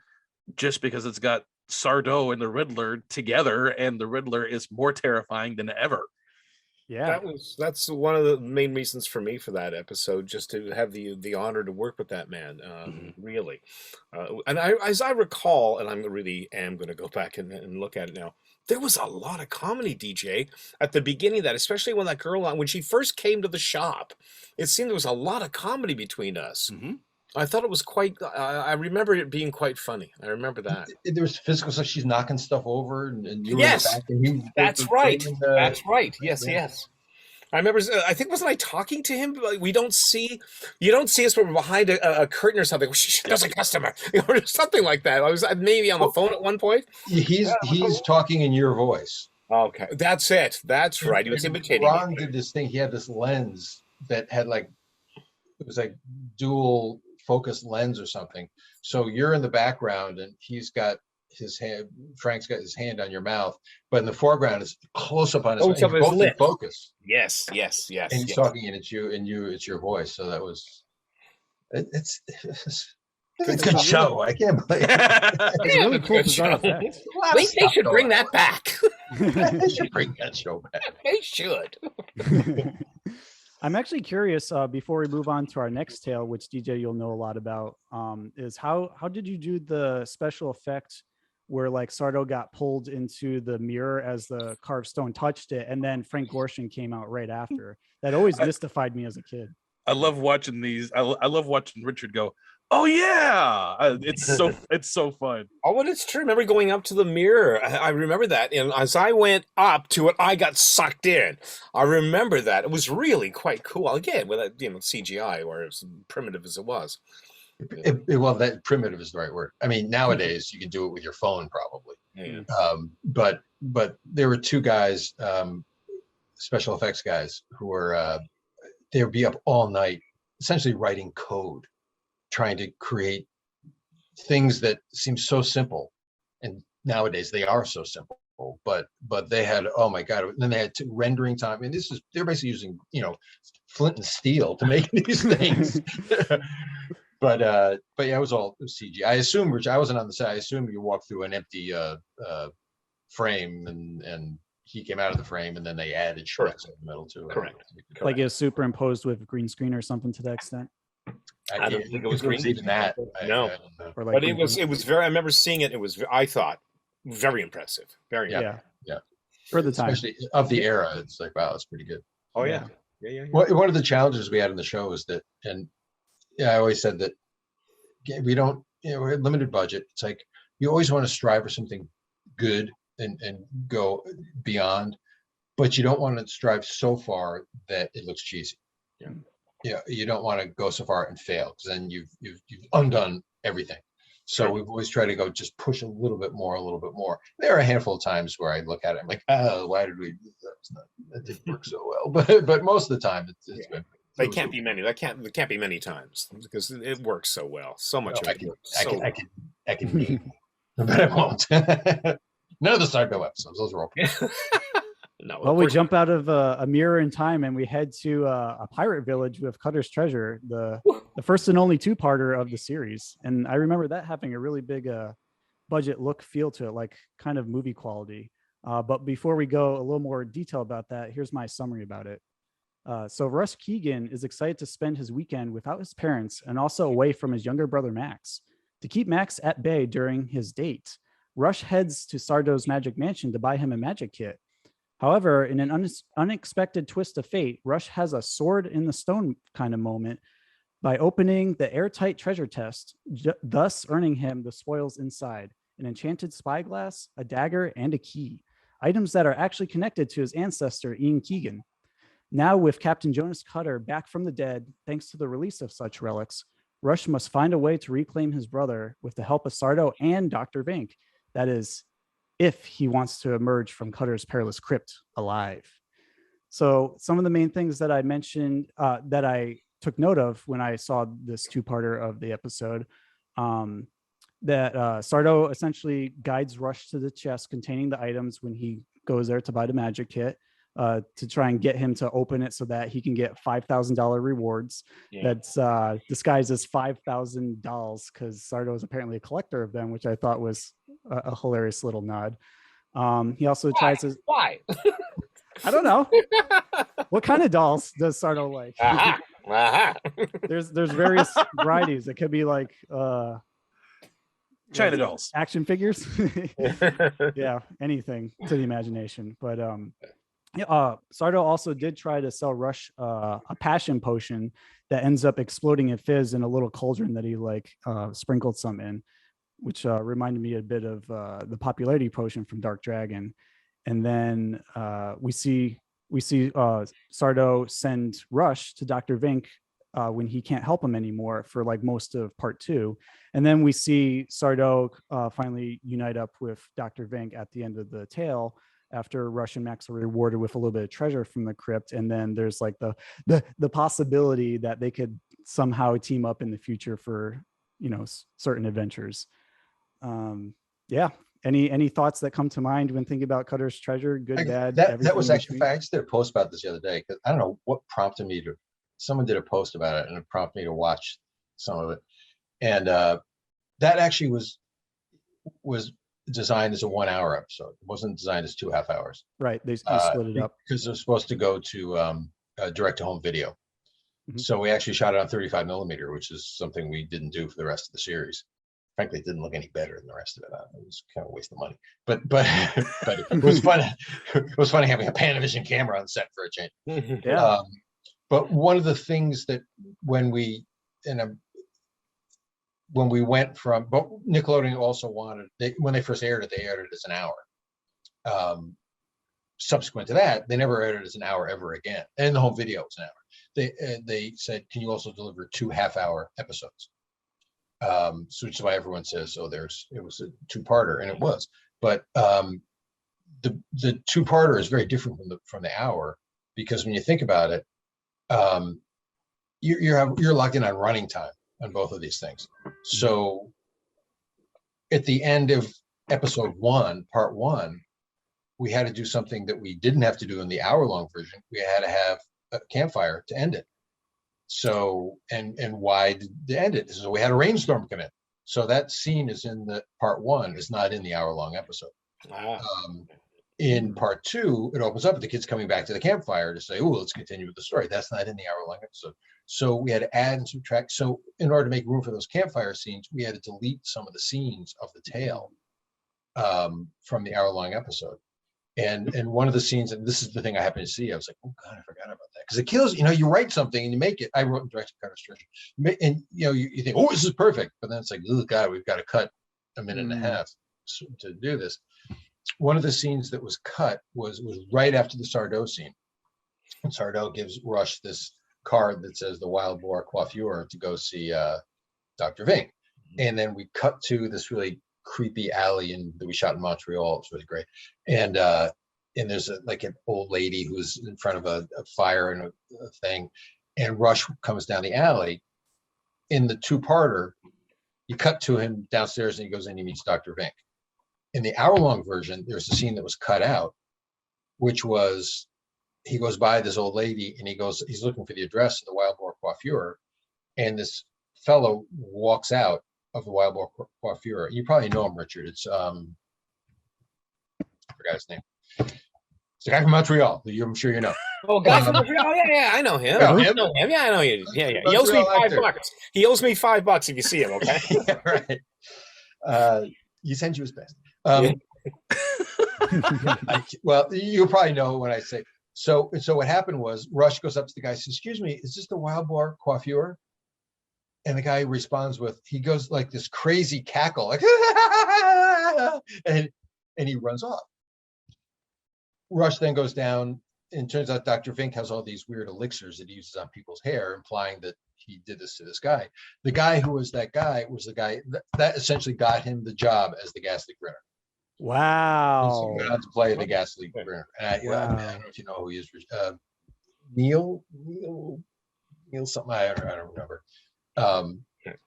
just because it's got Sardo and the Riddler together, and the Riddler is more terrifying than ever. Yeah, that's one of the main reasons for me for that episode, just to have the honor to work with that man, really. And as I recall, and I really am going to go back and look at it now, there was a lot of comedy, DJ, at the beginning of that, especially when that girl, when she first came to the shop, it seemed there was a lot of comedy between us. I thought it was quite, I remember it being quite funny. I remember that. There was physical stuff. She's knocking stuff over. And you yes, were in the back, and that's right. That's right. Yes, yes. I remember, I think, wasn't I talking to him? You don't see us, but we're behind a curtain or something. There's a customer, or something like that. I was maybe on the phone at one point. He's talking in your voice. Okay, that's it. That's right. He was imitating. Ron did this thing. He had this lens that had it was like dual focus lens or something. So you're in the background, and he's got his hand. Frank's got his hand on your mouth, but in the foreground is close up on his. Both in focus. Yes, yes, yes. And he's talking, and it's your voice. So that was. It's a good show. I can't believe it's really cool design effect. They should bring that back. They should bring that show back. They should. I'm actually curious, before we move on to our next tale, which DJ you'll know a lot about, is how did you do the special effect where Sardo got pulled into the mirror as the carved stone touched it, and then Frank Gorshin came out right after? That always mystified me as a kid. I love watching these. I love watching Richard go, oh yeah, it's so fun. Oh, and it's true. I remember going up to the mirror. I remember that, and as I went up to it, I got sucked in. I remember that. It was really quite cool. Again, with CGI, or as primitive as it was. Well, that primitive is the right word. I mean, nowadays you can do it with your phone, probably. Yeah. But there were 2 guys, special effects guys, who were they would be up all night, essentially writing code, trying to create things that seem so simple, and nowadays they are so simple. But they had, oh my god! And then they had rendering time. I mean, they're basically using flint and steel to make these things. But yeah, it was CG. I assume, Rich, I wasn't on the set. I assume you walked through an empty frame, and he came out of the frame, and then they added shots in the middle to it. Correct. Like it was superimposed with green screen or something to that extent. I don't think it was green. Even that. No. But it was very. I remember seeing it. It was, I thought, very impressive. Very. Yeah. For the time, especially of the era, it's like, wow, that's pretty good. Oh yeah. One of the challenges we had in the show is that, and I always said that we don't, we're limited budget. It's like you always want to strive for something good and go beyond, but you don't want to strive so far that it looks cheesy. Yeah, you don't want to go so far and fail, because then you've undone everything. So we've always tried to go just push a little bit more. There are a handful of times where I look at it, I'm like, oh, why did we do that? That didn't work so well. But most of the time, it's been. There can't be many. There can't be many times, because it works so well. So much. I can name, but I won't. None of the Sardo episodes. Those were all. No. Well, we jump out of a mirror in time and we head to a pirate village with Cutter's Treasure, the first and only two-parter of the series. And I remember that having a really big budget look feel to it, like kind of movie quality. But before we go a little more detail about that, here's my summary about it. So Russ Keegan is excited to spend his weekend without his parents and also away from his younger brother Max. To keep Max at bay during his date, Rush heads to Sardo's magic mansion to buy him a magic kit. However, in an unexpected twist of fate, Rush has a sword in the stone kind of moment by opening the airtight treasure chest, thus earning him the spoils inside: an enchanted spyglass, a dagger, and a key, items that are actually connected to his ancestor, Ian Keegan. Now, with Captain Jonas Cutter back from the dead, thanks to the release of such relics, Rush must find a way to reclaim his brother with the help of Sardo and Dr. Vink. That is, if he wants to emerge from Cutter's perilous crypt alive. So some of the main things that I mentioned that I took note of when I saw this two-parter of the episode, that Sardo essentially guides Rush to the chest containing the items when he goes there to buy the magic kit, to try and get him to open it so that he can get $5,000 rewards. Yeah. That's disguised as $5,000 because Sardo is apparently a collector of them, which I thought was a hilarious little nod. He also tries to... Why? I don't know. What kind of dolls does Sardo like? There's various varieties. It could be like China dolls, action figures. Yeah, anything to the imagination. But Sardo also did try to sell Rush a passion potion that ends up exploding in fizz in a little cauldron that he sprinkled some in, which reminded me a bit of the popularity potion from Dark Dragon. And then we see Sardo send Rush to Dr. Vink when he can't help him anymore for like most of part 2. And then we see Sardo finally unite up with Dr. Vink at the end of the tale after Rush and Max are rewarded with a little bit of treasure from the crypt. And then there's like the possibility that they could somehow team up in the future for, certain adventures. Yeah. Any thoughts that come to mind when thinking about Cutter's Treasure? Good, bad? That was actually, I just did a post about this the other day because I don't know what prompted me to. Someone did a post about it and it prompted me to watch some of it, and that actually was designed as a 1 hour episode. It wasn't designed as 2.5 hours. Right, they split it up because it was supposed to go to direct to home video. Mm-hmm. So we actually shot it on 35 millimeter, which is something we didn't do for the rest of the series. Frankly, it didn't look any better than the rest of it. It was kind of a waste of money, but it was fun. It was funny having a Panavision camera on set for a change. Yeah. But one of the things that when we went from, but Nickelodeon also wanted, when they first aired it, they aired it as an hour. Subsequent to that, they never aired it as an hour ever again. And the home video was an hour. They said, can you also deliver 2 half-hour episodes? So which is why everyone says, oh, it was a two-parter, and it was. But the two-parter is very different from the hour, because when you think about it, you're locked in on running time on both of these things. So at the end of episode 1, part 1, we had to do something that we didn't have to do in the hour-long version. We had to have a campfire to end it. So, and why did they end it? So we had a rainstorm come in. So that scene is in the part 1, is not in the hour-long episode. In part 2, it opens up with the kids coming back to the campfire to say, oh, let's continue with the story. That's not in the hour-long episode. So we had to add and subtract. So in order to make room for those campfire scenes, we had to delete some of the scenes of the tale from the hour-long episode. And one of the scenes, and this is the thing I happened to see, I was like, oh God, I forgot about that. Because it kills, you write something and you make it. I wrote and directed Cutter's Treasure. And you think, oh, this is perfect. But then it's like, oh God, we've got to cut a minute and a half to do this. One of the scenes that was cut was right after the Sardo scene. And Sardo gives Rush this card that says the Wild Boar Coiffure to go see Dr. Vink. And then we cut to this really creepy alley that we shot in Montreal. It was really great. And there's an old lady who's in front of a fire and a thing. And Rush comes down the alley. In the two-parter, you cut to him downstairs and he goes in and he meets Dr. Vink. In the hour-long version, there's a scene that was cut out which was he goes by this old lady and he's looking for the address of the Wild Boar Coiffure, and this fellow walks out of the Wild Boar Coiffure. You probably know him, Richard. It's I forgot his name. It's the guy from Montreal. I'm sure you know. Oh, guy from Montreal. Yeah, I know him. Yeah, I know him. Yeah, I know you. Yeah. He owes me $5. He owes me $5 if you see him. Okay. Yeah, right. He sends you his best. Well, you'll probably know when I say. So what happened was Rush goes up to the guy and says, "Excuse me, is this the Wild Boar Coiffure?" And the guy responds he goes like this crazy cackle, like, and he runs off. Rush then goes down, and turns out Dr. Vink has all these weird elixirs that he uses on people's hair, implying that he did this to this guy. The guy who was that guy was the guy that essentially got him the job as the Ghastly Grinner. Wow. He went out to play the Ghastly Grinner. And I don't know if you know who he is. Neil something. I don't remember.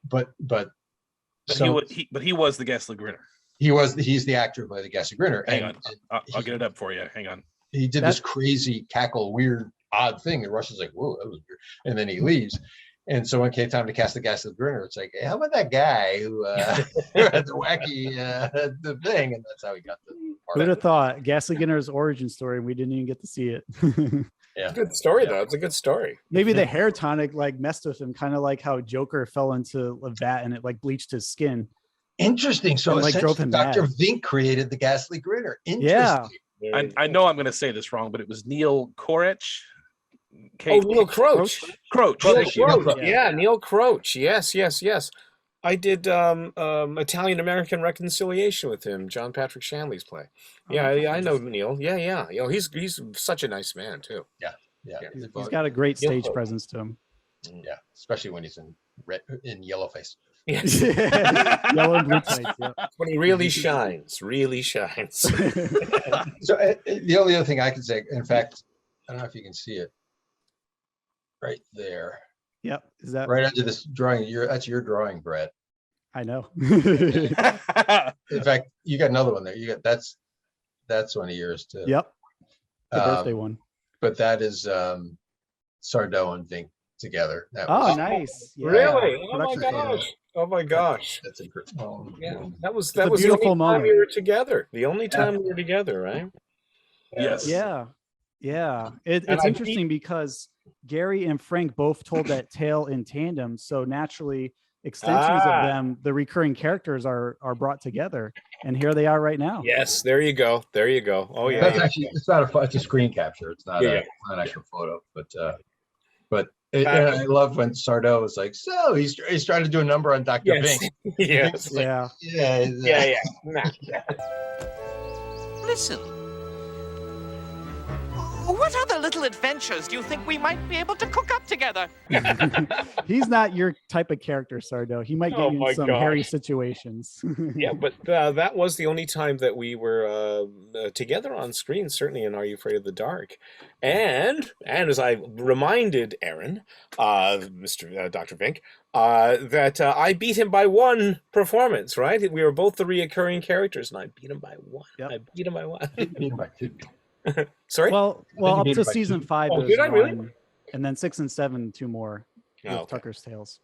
But he was the Ghastly Grinner. He's the actor who played the Ghastly Grinner. Hang on, I'll get it up for you. Hang on. He did this crazy cackle, weird, odd thing, and Rush is like, "Whoa, that was weird," and then he leaves. And so when it came time to cast the Ghastly Grinner, it's like, hey, how about that guy who had the wacky the thing, and that's how he got the part. Who'd have thought Ghastly Grinner's origin story, and we didn't even get to see it. Yeah, good story though. It's a good story. Maybe the hair tonic messed with him, kind of like how Joker fell into a vat and it bleached his skin. Interesting. So drove him Dr. mad. Vink created the Ghastly Grinner. Interesting. Yeah. I know I'm going to say this wrong, but it was Neil Korech. Neil Croach. Croach. Yeah, Neil Croach. Yes. I did Italian American Reconciliation with him, John Patrick Shanley's play. Yeah, I know Neil. Yeah. He's such a nice man too. Yeah. He's got a great stage presence to him. Yeah, especially when he's in yellow face. Yes. Yellow and blue tights, yeah. When he really shines. So the only other thing I can say, in fact, I don't know if you can see it right there. Yep. Is that right under this drawing? That's your drawing, Brett. I know. In fact, you got another one there. You got that's one of yours too. Yep. The birthday one. But that is Sardo and Vink together. Nice. Yeah. Really? Production Oh my gosh. That's incredible. Yeah. That was a beautiful the only moment. time we were together. The only time we were together, right? Yes. Yeah. It's interesting because Gary and Frank both told that tale in tandem. So naturally, extensions of them, the recurring characters are brought together, and here they are right now. Yes, there you go. Oh yeah. That's actually it's not it's a screen capture. It's not an actual photo, but I love when Sardo is like, so he's trying to do a number on Dr. Vink. Yes. Yeah. Listen. What other little adventures do you think we might be able to cook up together? He's not your type of character, Sardo. He might get you in some hairy situations. Yeah, but that was the only time that we were together on screen, certainly in Are You Afraid of the Dark? And as I reminded Aaron, Mr. Dr. Vink, that I beat him by one performance, right? We were both the reoccurring characters, and I beat him by one. Yep. I beat him by one. Beat him by two. Sorry? Well, up to season 5 is did I really? one, and then 6 and 7, 2 more with okay. Tucker's Tales.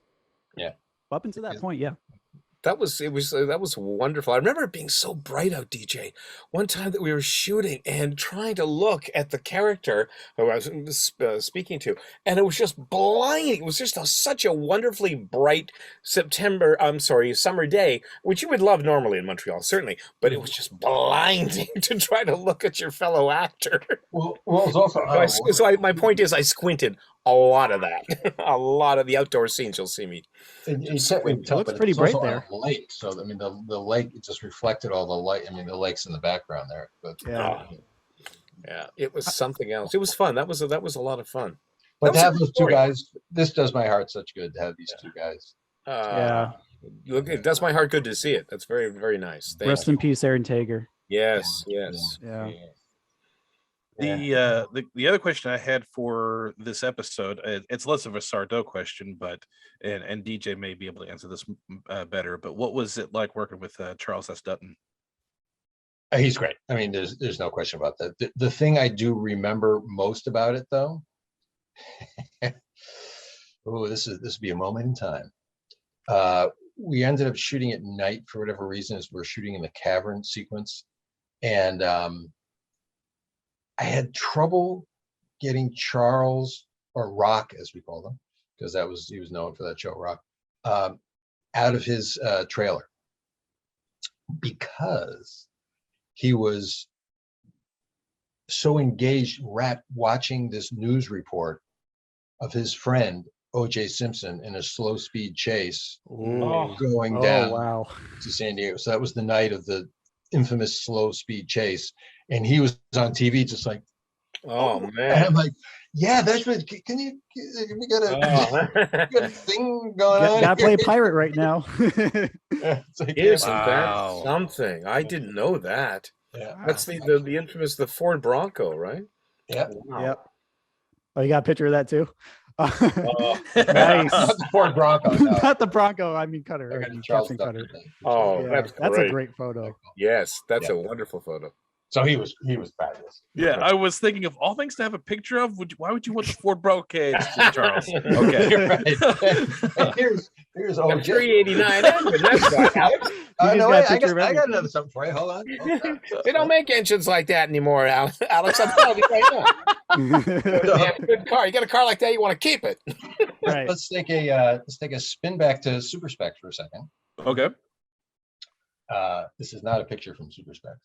Yeah. Up until that point, yeah. That was wonderful. I remember it being so bright out, DJ. One time that we were shooting and trying to look at the character who I was speaking to, and it was just blinding. It was just such a wonderfully bright summer day, which you would love normally in Montreal, certainly, but it was just blinding to try to look at your fellow actor. Well, it's also my point is I squinted a lot of that. A lot of the outdoor scenes you'll see me. It looks pretty bright there. Lake, so I mean the lake just reflected all the light. I mean the lake's in the background there, but yeah, it was something else. It was fun. That was a lot of fun. But to have those two guys, this does my heart such good to have these two guys. Look, it does my heart good to see it. That's very, very nice. Rest in peace, Aaron Tager. Yes. Yeah. The other question I had for this episode, it's less of a Sardo question, but and DJ may be able to answer this better. But what was it like working with Charles S. Dutton? He's great. I mean, there's no question about that. The thing I do remember most about it, though, oh, this would be a moment in time. We ended up shooting at night for whatever reason, as we're shooting in the cavern sequence, and I had trouble getting Charles, or Rock as we call him, because he was known for that show, Rock, out of his trailer, because he was so engaged watching this news report of his friend O.J. Simpson in a slow speed chase going down to San Diego. So that was the night of the infamous slow speed chase, and he was on TV just like, oh man. And I'm like, yeah, that's what. Can you? We got a thing going on. Gotta play pirate right now. Like, Isn't that something? I didn't know that. Yeah. That's the infamous Ford Bronco, right? Yeah. Wow. Yep. Oh, you got a picture of that too? Nice. Not the Ford Bronco. No. Not the Bronco. I mean Cutter. Captain Cutter. Oh, Yeah, that's a great photo. Yes, that's a wonderful photo. So he was fabulous. Yeah, I was thinking of all things to have a picture of. Why would you want the Ford Bronco, Charles? Okay. Right. Here's OJ. 389. That's right, Alex. No, wait, I got another something for you. Hold on. They don't make engines like that anymore, Alex. I'm telling you right now. You have a good car. You got a car like that, you want to keep it. Right. Let's take a spin back to Super Specs for a second. Okay. This is not a picture from Super Specs.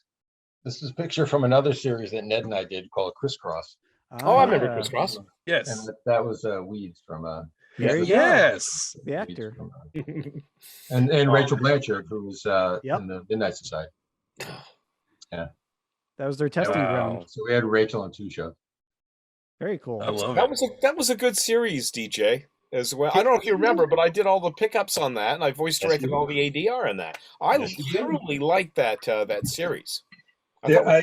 This is a picture from another series that Ned and I did called Crisscross. I remember Crisscross. Yes. And that was Weeds from yes, the actor. And Rachel Blanchard, who was in the Midnight Society. Yeah. That was their testing ground. So we had Rachel on 2 shows. Very cool. I love That was a good series, DJ, as well. I don't know if you remember, but I did all the pickups on that, and I voice directed all the ADR in that. I truly liked that series. I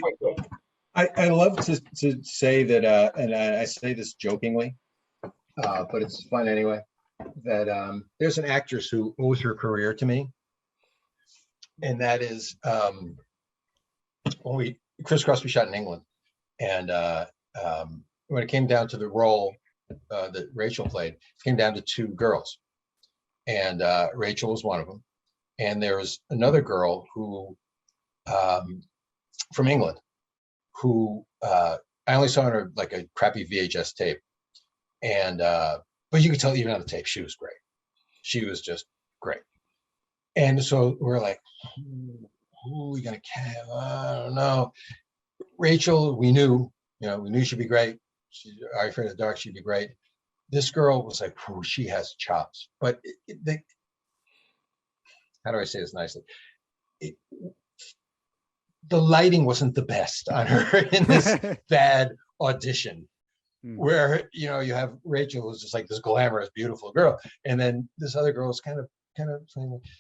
love to say that, and I say this jokingly, but it's fun anyway, that there's an actress who owes her career to me, and that is when Crisscross we shot in England, and when it came down to the role that Rachel played, it came down to 2 girls, and Rachel was one of them, and there was another girl who from England who I only saw her like a crappy VHS tape, and but you could tell even on the tape she was great. She was just great. And so we're like, who are we gonna cast? I don't know. Rachel, we knew she'd be great. Are You Afraid of the Dark? She'd be great. This girl was like, she has chops. But how do I say this nicely? The lighting wasn't the best on her in this bad audition, where you have Rachel who's just like this glamorous, beautiful girl, and then this other girl is kind of.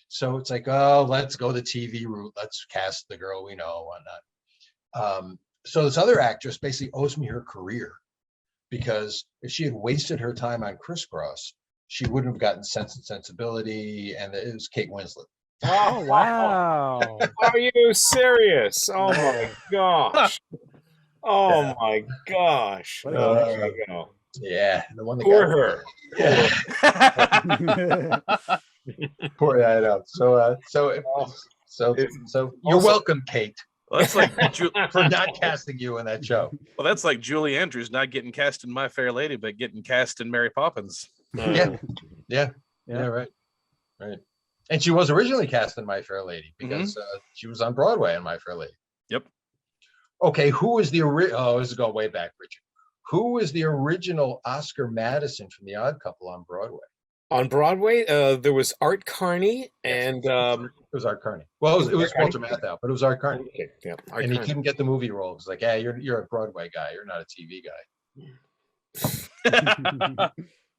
So it's like, oh, let's go the TV route. Let's cast the girl we know, whatnot. So this other actress basically owes me her career, because if she had wasted her time on Crisscross, she wouldn't have gotten Sense and Sensibility, and it was Kate Winslet. Oh wow! Are you serious? Oh my gosh! Oh my gosh! Yeah, the one that Poor got her. Yeah. Poor that out. So you're welcome, Kate. Well, that's like for not casting you in that show. Well, that's like Julie Andrews not getting cast in My Fair Lady, but getting cast in Mary Poppins. Yeah, right. And she was originally cast in My Fair Lady because she was on Broadway in My Fair Lady. Yep. Okay, who was the original? Oh, this is going way back, Richard. Who was the original Oscar Madison from The Odd Couple on Broadway? On Broadway, there was Art Carney, and it was Art Carney. Well, it was Walter Matthau, but it was Art Carney. Okay, yeah, and he couldn't get the movie role. It was like, yeah, you're a Broadway guy. You're not a TV guy.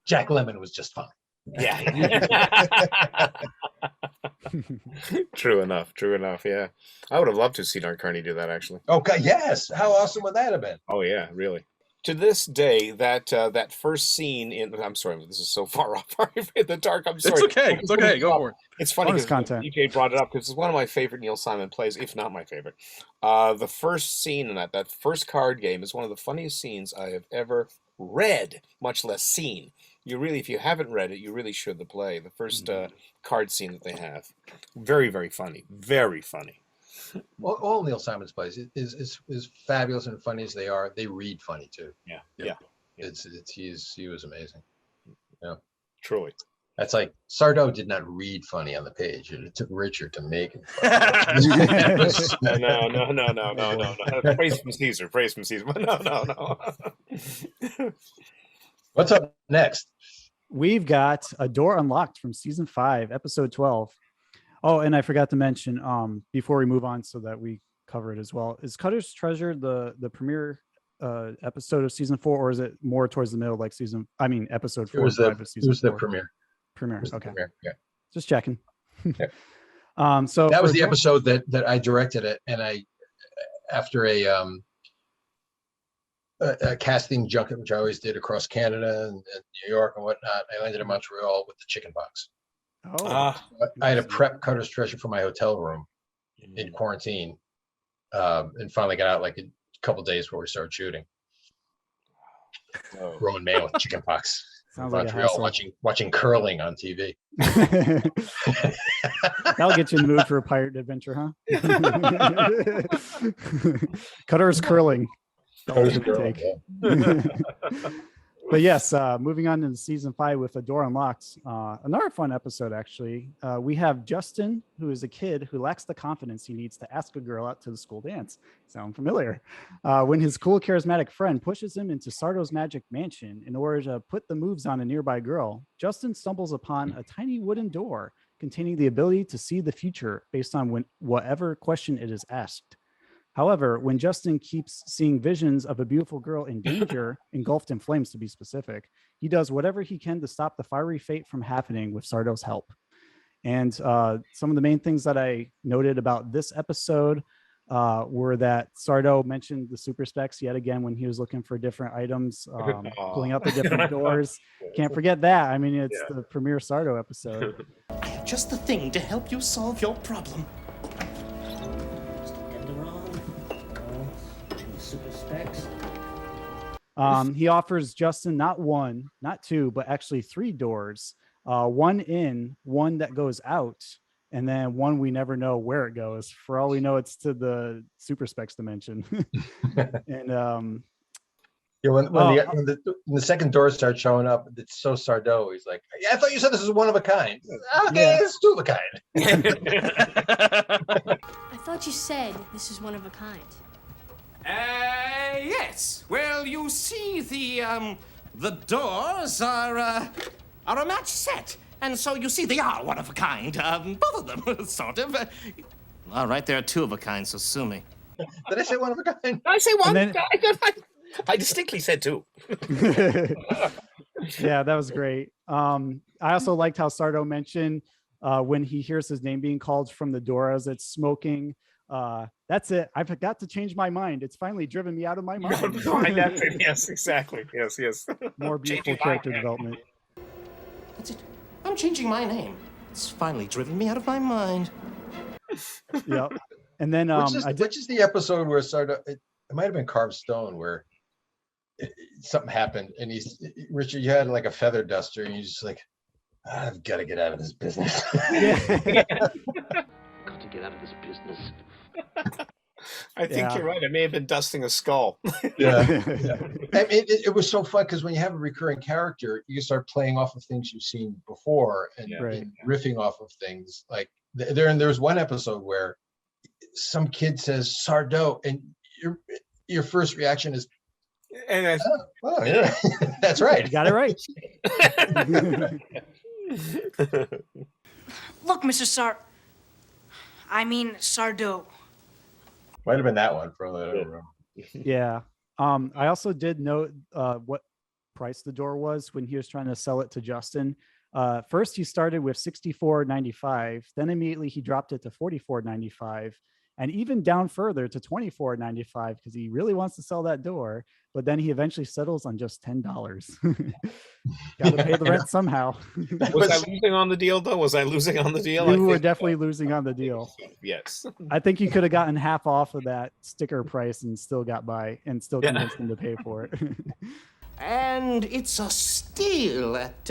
Jack Lemmon was just fine. Yeah. True enough. Yeah, I would have loved to have seen Art Carney do that, actually. Okay, yes. How awesome would that have been? Oh yeah, really. to this day, that first scene in, I'm sorry, this is so far off. The Dark. I'm sorry. It's okay. It's okay. Go for it. It's funny Bonus because content. DJ brought it up because it's one of my favorite Neil Simon plays, if not my favorite. The first scene in that first card game is one of the funniest scenes I have ever read, much less seen. You really, if you haven't read it, you really should play the first card scene that they have. Very, very funny. Very funny. Well, all Neil Simon's plays is fabulous and funny as they are. They read funny too. Yeah. He was amazing. Yeah, truly. That's like Sardo did not read funny on the page. It took Richard to make it funny. No. Praise from Caesar. Praise from Caesar. No. What's up next? We've got A Door Unlocked from season 5, episode 12. Oh, and I forgot to mention before we move on, so that we cover it as well. Is Cutter's Treasure the premiere episode of season 4, or is it more towards the middle, like episode 4? It was the premiere. Premiere. Okay. Premiere, yeah. Just checking. Yeah. So that was the episode that I directed it, and I, after a casting junket, which I always did across Canada and New York and whatnot, I landed in Montreal with the chicken pox. I had to prep Cutter's Treasure for my hotel room in quarantine, and finally got out like a couple days before we started shooting. Roman Mayo with chicken pox. Sounds like Montreal, watching curling on TV. That'll get you in the mood for a pirate adventure, huh? Cutter's curling. But yes, moving on into season 5 with A Door Unlocked. Another fun episode, actually. We have Justin, who is a kid who lacks the confidence he needs to ask a girl out to the school dance. Sound familiar? When his cool, charismatic friend pushes him into Sardo's magic mansion in order to put the moves on a nearby girl, Justin stumbles upon a tiny wooden door containing the ability to see the future based on whatever question it is asked. However, when Justin keeps seeing visions of a beautiful girl in danger, engulfed in flames to be specific, he does whatever he can to stop the fiery fate from happening with Sardo's help. And some of the main things that I noted about this episode were that Sardo mentioned the super specs yet again when he was looking for different items, pulling out the different doors. Can't forget that. I mean, it's the premiere Sardo episode. I have just the thing to help you solve your problem. Super specs. He offers Justin not one, not two, but actually 3 doors. One in, one that goes out, and then one we never know where it goes. For all we know, it's to the super specs dimension. And when the second door starts showing up, it's so Sardo. He's like, "Yeah, I thought you said this was one of a kind." Okay, it's 2 of a kind. I thought you said this is one of a kind. Yes. Well, you see, the doors are a match set. And so, you see, they are one of a kind. Both of them, sort of. All right, there are 2 of a kind, so sue me. Did I say one of a kind? Did I say one? Then, I distinctly said 2. Yeah, that was great. I also liked how Sardo mentioned when he hears his name being called from the door as it's smoking. That's it. I forgot to change my mind. It's finally driven me out of my mind. That's it. Yes, exactly. Yes. More beautiful character development. That's it. I'm changing my name. It's finally driven me out of my mind. Yep. And then which is the episode where Sardo? It might have been Carved Stone, where something happened, and Richard, you had like a feather duster, and you're just like, I've got to get out of this business. Got to get out of this business. I think you're right. I may have been dusting a skull. Yeah. I mean, it was so fun because when you have a recurring character, you start playing off of things you've seen before and riffing off of things. Like there's one episode where some kid says Sardo, and your first reaction is, and yeah, that's right. You got it right. Look, Mr. Sardo. Might have been that one for a little. Yeah. I also did note what price the door was when he was trying to sell it to Justin. First, he started with $64.95. Then immediately he dropped it to $44.95. and even down further to $24.95 because he really wants to sell that door. But then he eventually settles on just $10. Got to pay the rent somehow. Was I losing on the deal, though? Was I losing on the deal? You were definitely losing on the deal. Yes. I think you could have gotten half off of that sticker price and still got by and still convinced him to pay for it. And it's a steal at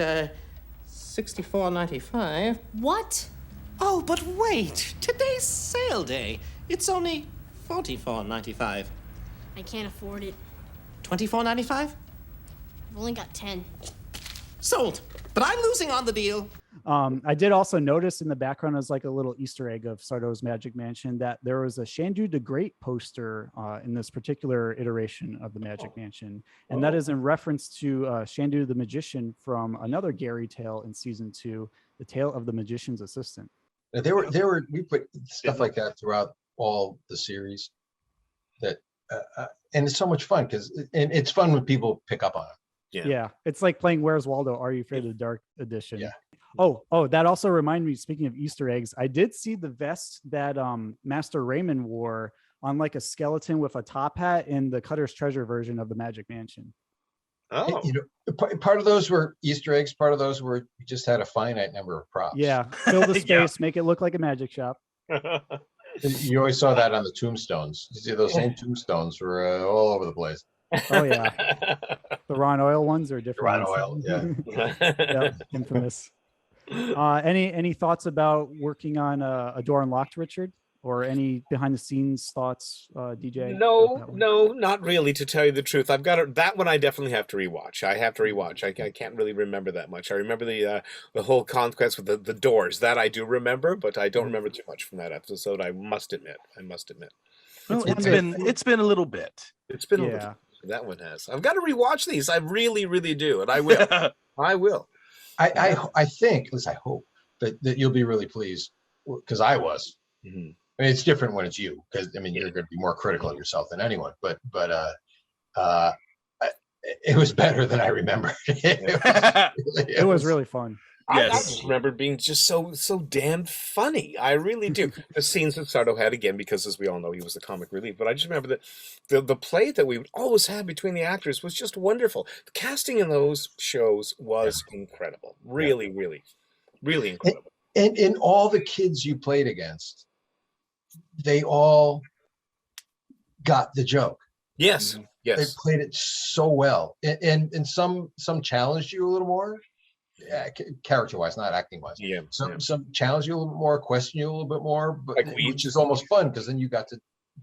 $64.95. What? Oh, but wait! Today's sale day. It's only $44.95. I can't afford it. $24.95? I've only got 10. Sold. But I'm losing on the deal. I did also notice in the background as like a little Easter egg of Sardo's Magic Mansion that there was a Shandu the Great poster in this particular iteration of the Magic Mansion. And that is in reference to Shandu the Magician from another Gary tale in season 2, The Tale of the Magician's Assistant. We put stuff like that throughout all the series that, and it's so much fun and it's fun when people pick up on it. Yeah. It's like playing Where's Waldo? Are You Afraid of the Dark edition? Yeah. Oh, that also reminded me, speaking of Easter eggs, I did see the vest that Master Raymond wore on like a skeleton with a top hat in the Cutter's Treasure version of the Magic Mansion. Oh. Part of those were Easter eggs. Part of those were you just had a finite number of props. Yeah. Fill the space, make it look like a magic shop. You always saw that on the tombstones. You see those same tombstones were all over the place. Oh, yeah. The Ron Oil ones are different. Ron Oil, yeah. Yep, infamous. Any thoughts about working on a door unlocked, Richard, or any behind the scenes thoughts, DJ? No, not really, to tell you the truth. I've got that one. I definitely have to rewatch. I can't really remember that much. I remember the whole conquest with the doors. That I do remember, but I don't remember too much from that episode. I must admit. Well, it's been a little bit. It's been a little bit. That one has. I've got to rewatch these. I really, really do, and I will. I will. I think, at least I hope that you'll be really pleased, because I was. Mm-hmm. I mean, it's different when it's you, because I mean you're going to be more critical of yourself than anyone. But it was better than I remembered. It was really fun. I just remember being just so damn funny. I really do. The scenes that Sardo had, again, because as we all know, he was the comic relief. But I just remember that the play that we would always have between the actors was just wonderful. The casting in those shows was incredible. Really, really, really incredible. And in all the kids you played against, they all got the joke. Yes. Yes. They played it so well. And some challenged you a little more. Yeah, character-wise, not acting-wise. Yeah. Some challenge you a little bit more, question you a little bit more, but which is almost fun because then you got to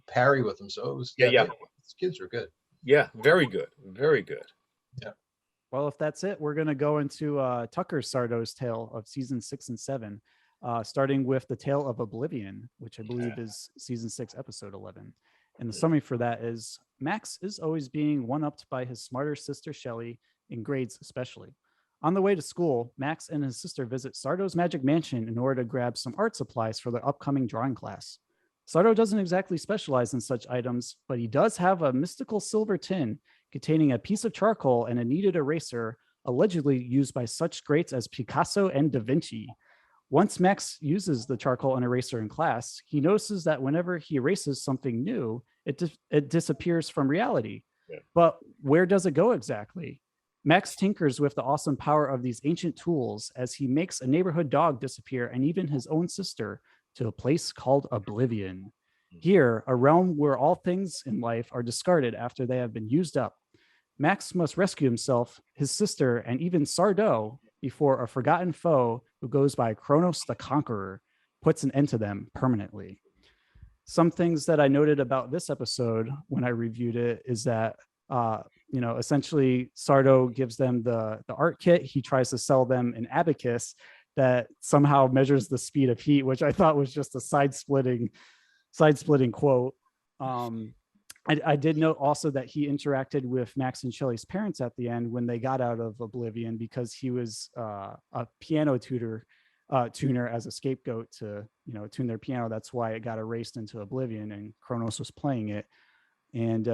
parry with them. So it was these kids were good. Yeah, very good, very good. Yeah. Well, if that's it, we're gonna go into Tucker Sardo's tale of season 6 and 7, starting with the tale of Oblivion, which I believe is season 6, episode 11. And the summary for that is Max is always being one-upped by his smarter sister Shelley, in grades especially. On the way to school, Max and his sister visit Sardo's Magic Mansion in order to grab some art supplies for their upcoming drawing class. Sardo doesn't exactly specialize in such items, but he does have a mystical silver tin containing a piece of charcoal and a kneaded eraser allegedly used by such greats as Picasso and Da Vinci. Once Max uses the charcoal and eraser in class, he notices that whenever he erases something new, it disappears from reality. Yeah. But where does it go exactly? Max tinkers with the awesome power of these ancient tools as he makes a neighborhood dog disappear and even his own sister to a place called Oblivion. Here, a realm where all things in life are discarded after they have been used up. Max must rescue himself, his sister, and even Sardo before a forgotten foe who goes by Kronos the Conqueror puts an end to them permanently. Some things that I noted about this episode when I reviewed it is that essentially Sardo gives them the art kit. He tries to sell them an abacus that somehow measures the speed of heat, which I thought was just a side-splitting quote. I did note also that he interacted with Max and Shelley's parents at the end when they got out of Oblivion because he was a piano tuner as a scapegoat to tune their piano. That's why it got erased into Oblivion and Kronos was playing it. And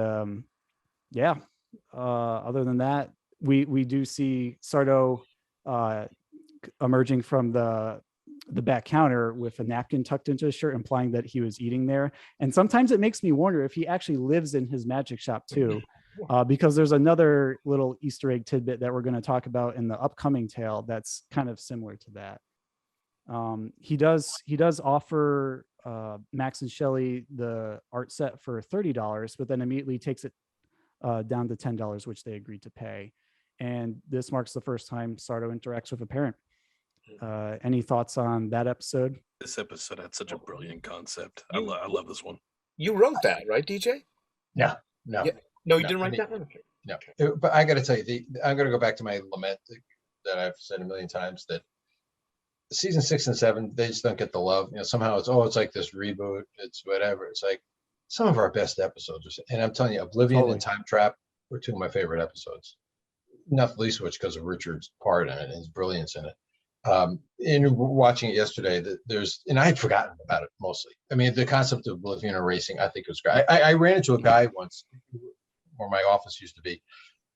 other than that, we do see Sardo emerging from the the back counter with a napkin tucked into his shirt, implying that he was eating there. And sometimes it makes me wonder if he actually lives in his magic shop too, because there's another little Easter egg tidbit that we're going to talk about in the upcoming tale that's kind of similar to that. He does offer Max and Shelley the art set for $30, but then immediately takes it down to $10, which they agreed to pay. And this marks the first time Sardo interacts with a parent. Any thoughts on that episode? This episode had such a brilliant concept. I love this one. You wrote that, right, DJ? No. Yeah. No, you didn't write that one? No. But I got to tell you, I'm going to go back to my lament that I've said a million times, that season 6 and 7, they just don't get the love. Somehow it's like this reboot. It's whatever. It's like some of our best episodes. And I'm telling you, Oblivion and Time Trap were two of my favorite episodes. Not the least of which because of Richard's part in it and his brilliance in it. In watching it yesterday, and I had forgotten about it mostly. I mean, the concept of Oblivion or racing, I think was great. I ran into a guy once where my office used to be.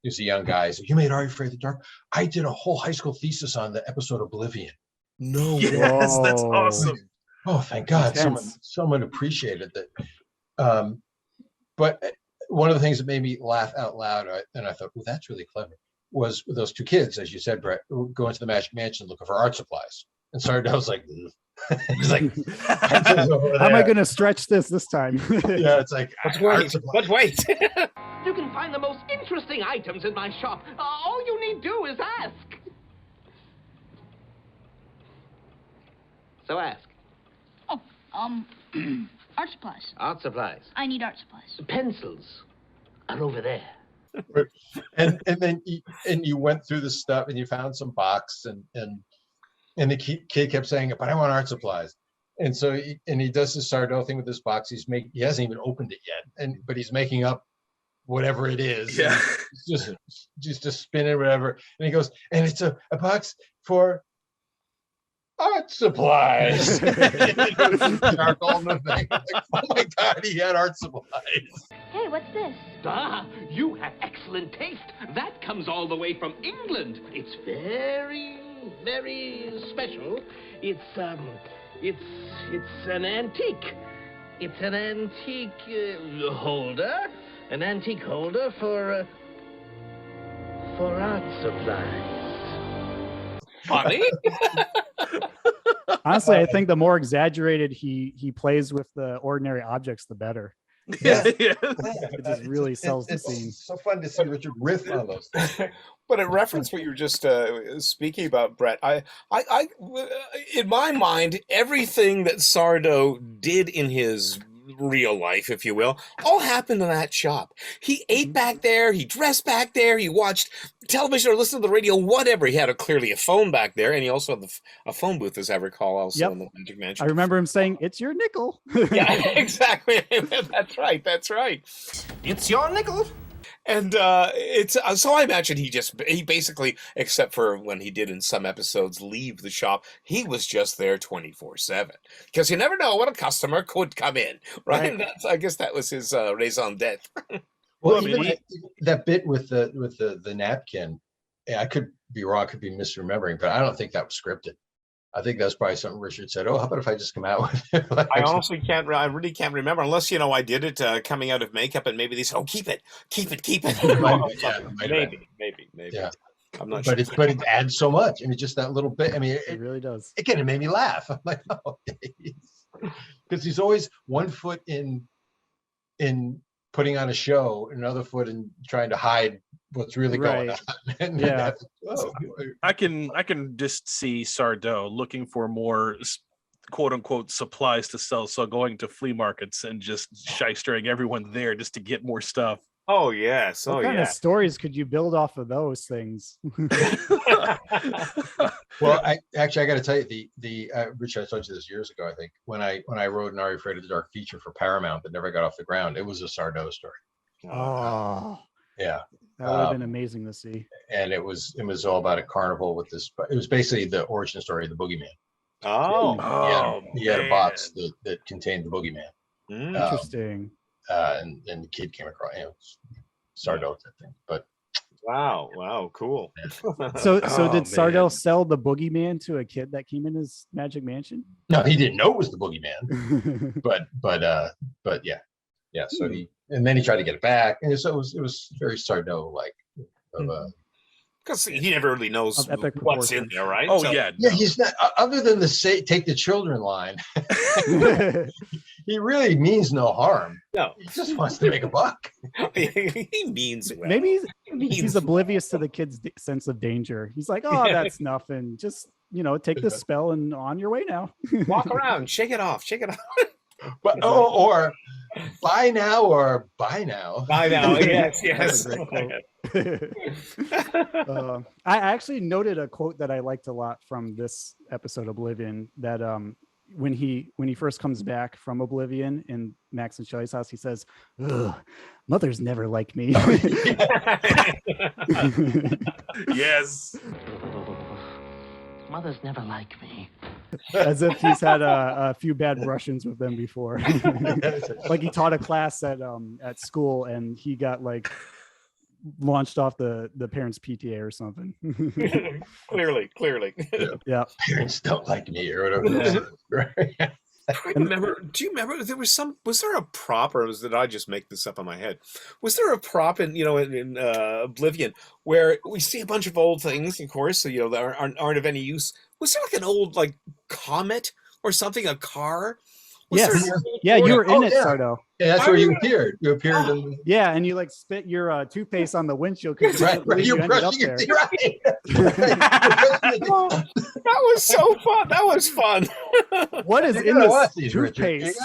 He was a young guy. He said, "You made Are You Afraid of the Dark?" I did a whole high school thesis on the episode Oblivion. No. Yes, that's awesome. Oh, thank God. Someone appreciated that. But one of the things that made me laugh out loud, and I thought, well, that's really clever, was those two kids, as you said, Brett, go into the Magic Mansion looking for art supplies. And Sardo's like, he's like, how am I going to stretch this time? Yeah, it's like, let's wait. You can find the most interesting items in my shop. All you need do is ask. So ask. Oh, art supplies. Art supplies. I need art supplies. Pencils are over there. and then you went through the stuff and you found some box and the kid kept saying, "But I want art supplies." And so he does this Sardo thing with this box. He hasn't even opened it yet, but he's making up whatever it is. Yeah, just to spin it, whatever. And he goes, and it's a box for art supplies. Charcoal and the thing. Like, oh my God, he had art supplies. Hey, what's this? You have excellent taste. That comes all the way from England. It's very, very special. It's an antique. It's an antique holder. An antique holder for art supplies. Funny. Honestly, I think the more exaggerated he plays with the ordinary objects, the better. Yeah. It just really sells the scene. It's so fun to see Richard riff on those things. But in reference what you were just speaking about, Brett, I, in my mind, everything that Sardo did in his real life, if you will, all happened in that shop. He ate back there, he dressed back there, he watched television or listened to the radio, whatever. He had clearly a phone back there, and he also had a phone booth, as I recall, also in the Magic Mansion. I remember him saying, "It's your nickel." Yeah, exactly. That's right. It's your nickel. And it's so I imagine he basically, except for when he did in some episodes leave the shop, he was just there 24/7 because you never know when a customer could come in, right? And I guess that was his raison d'être. Well, even that bit with the napkin, I could be wrong, I could be misremembering, but I don't think that was scripted. I think that's probably something Richard said. "Oh, how about if I just come out with it?" I honestly I really can't remember, unless I did it coming out of makeup, and maybe they said, "Oh, keep it." Maybe. Yeah. I'm not sure. But it adds so much. I mean, just that little bit. I mean, it really does. Again, it made me laugh. I'm like, oh, because he's always one foot in putting on a show, another foot in trying to hide what's really going on. And I can just see Sardo looking for more quote unquote supplies to sell, so going to flea markets and just shystering everyone there just to get more stuff. Oh yes. What kind of stories could you build off of those things? Well, I got to tell you, Richard, I told you this years ago. I think when I wrote an Are You Afraid of the Dark feature for Paramount that never got off the ground, it was a Sardo story. Oh, yeah, that would have been amazing to see. And it was all about a carnival with this. It was basically the origin story of the Boogeyman. He had a box that contained the Boogeyman. Interesting. And the kid came across, Sardo, I think. But Wow, cool. So Oh, did Sardo man. sell the boogeyman to a kid that came in his magic mansion? No, he didn't know it was the boogeyman, but yeah. So and then he tried to get it back, and so it was very Sardo like of a. Because he never really knows Of epic what's in proportions. there, right? Oh So- yeah. Yeah, he's not other than the take the children line. He really means no harm. No, He just wants to make a buck. he means well. Maybe he's oblivious to the kid's sense of danger. He's like, oh, that's nothing. Just, take this spell and on your way now. Walk around, shake it off. But or buy now or buy now. Buy now. Yes. That's a great quote. I actually noted a quote that I liked a lot from this episode Oblivion, that when he first comes back from Oblivion in Max and Shelly's house, he says, "Ugh, mother's never liked me." Yes. Mother's never liked me. As if he's had a few bad Russians with them before. Like he taught a class at school and he got like launched off the parents' PTA or something. Clearly. Yeah. Parents don't like me or whatever. Do you remember was there a prop, or did I just make this up in my head? Was there a prop in Oblivion where we see a bunch of old things, of course, so that aren't of any use? Was there like an old comet or something, a car? Yes. Yeah, you were in it, Sardo. Yeah, that's where you appeared. You appeared in. Yeah, and you spit your toothpaste on the windshield because You're brushing your teeth. Right. That was so fun. That was fun. What is in this toothpaste?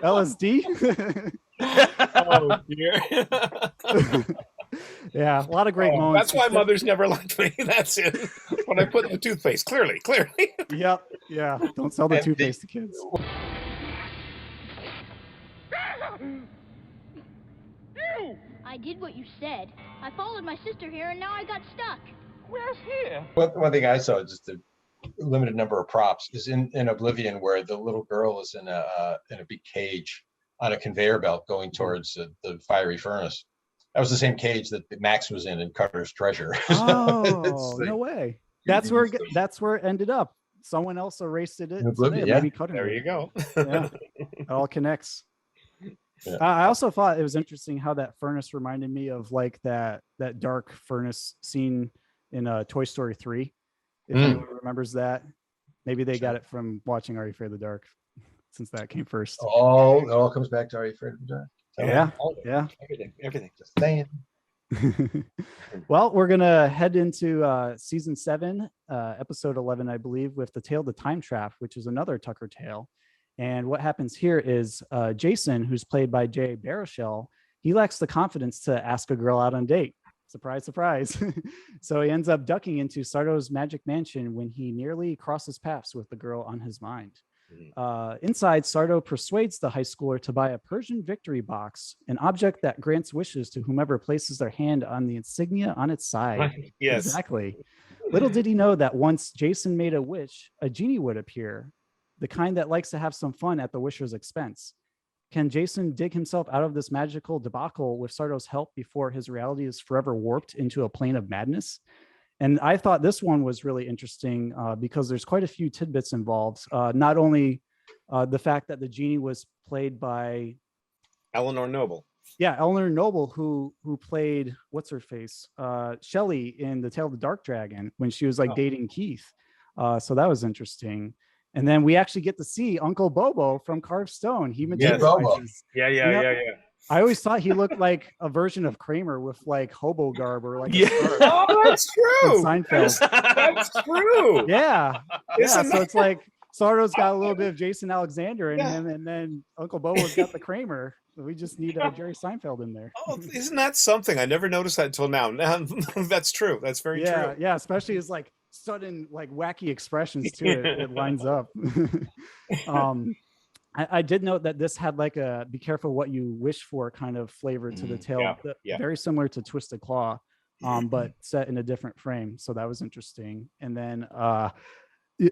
LSD? Oh dear. Yeah, a lot of great moments. That's why mothers never liked me. That's it. When I put in the toothpaste, clearly. Yep. Yeah. Don't sell the toothpaste to kids. I did what you said. I followed my sister here, and now I got stuck. Where's here? One thing I saw, just a limited number of props, is in Oblivion, where the little girl is in a big cage on a conveyor belt going towards the fiery furnace. That was the same cage that Max was in Cutter's Treasure. Oh, no way. That's where it ended up. Someone else erased it. Oblivion, Maybe Cutter There did. you go. Yeah. It all connects. Yeah. I also thought it was interesting how that furnace reminded me of that dark furnace scene in Toy Story 3. If anyone remembers that, maybe they got it from watching Are You Afraid of the Dark, since that came first. It all comes back to Are You Afraid of the Dark? Yeah. Everything. Just saying. Well, we're gonna head into season 7, episode 11, I believe, with the Tale of the Time Trap, which is another Tucker tale. And what happens here is Jason, who's played by Jay Baruchel, he lacks the confidence to ask a girl out on a date. Surprise, surprise. So he ends up ducking into Sardo's magic mansion when he nearly crosses paths with the girl on his mind. Inside, Sardo persuades the high schooler to buy a Persian victory box, an object that grants wishes to whomever places their hand on the insignia on its side. Yes. Exactly. Little did he know that once Jason made a wish, a genie would appear, the kind that likes to have some fun at the wisher's expense. Can Jason dig himself out of this magical debacle with Sardo's help before his reality is forever warped into a plane of madness? And I thought this one was really interesting because there's quite a few tidbits involved. Not only the fact that the genie was played by Eleanor Noble. Yeah, Eleanor Noble, who played what's her face, Shelley in The Tale of the Dark Dragon when she was dating Keith. So that was interesting. And then we actually get to see Uncle Bobo from Carved Stone. He materializes. Yeah. I always thought he looked like a version of Kramer with hobo garb or a scarf. Oh, that's true. Seinfeld. That's true. Yeah. So it's like Sardo's got a little bit of Jason Alexander in him, and then Uncle Bobo's got the Kramer. We just need Jerry Seinfeld in there. Oh, isn't that something? I never noticed that until now. That's true. That's very true. Yeah, especially his sudden wacky expressions too. It lines up. I did note that this had a be careful what you wish for kind of flavor to the tale, very similar to Twisted Claw, but set in a different frame. So that was interesting. And then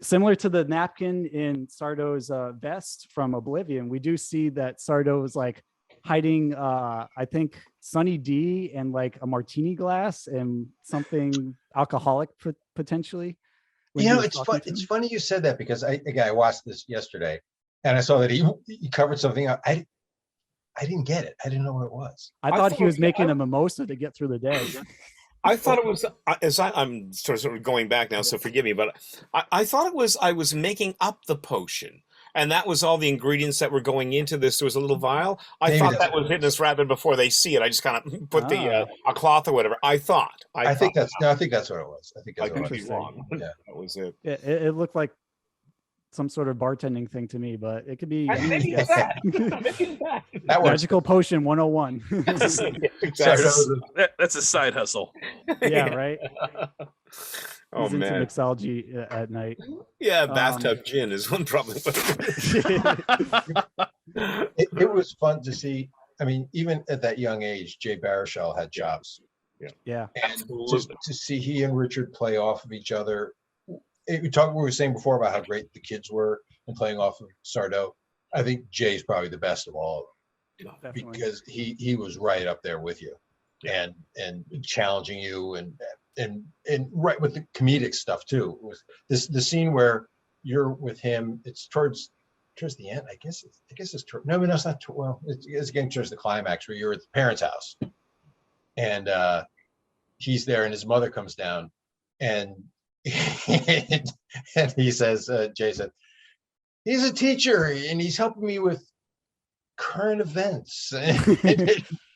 similar to the napkin in Sardo's vest from Oblivion, we do see that Sardo is hiding, I think, Sunny D and like a martini glass and something alcoholic potentially. when You he know, was it's talking fun. to It's him. funny you said that because I watched this yesterday, and I saw that he covered something up. I didn't get it. I didn't know what it was. I thought he was making a mimosa to get through the day. I thought it was I'm sort of going back now, so forgive me, but I thought it was I was making up the potion, and that was all the ingredients that were going into this. There was a little vial. I Maybe thought that's that was hitting this rabbit before they see it. I just kind of put the a cloth or whatever. I think that's I think that's what it was. I think that's I what could it be was. wrong. Yeah. That was it. It looked like some sort of bartending thing to me, but it could be Maybe yes. that. Maybe that. That works. Magical potion 101. That's a side hustle. Yeah, right. Oh He's into man. mixology at night. Yeah, bathtub gin is one problem. It was fun to see. I mean, even at that young age, Jay Baruchel had jobs. Yeah. And to see he and Richard play off of each other. We were saying before about how great the kids were and playing off of Sardo. I think Jay's probably the best of all of them. Definitely. Because he was right up there with you and challenging you and right with the comedic stuff too. With the scene where you're with him, it's towards the end. I guess it's no, but it's not. Well, it's getting towards the climax where you're at the parents' house, and he's there, and his mother comes down, and and he says, Jason, he's a teacher, and he's helping me with current events,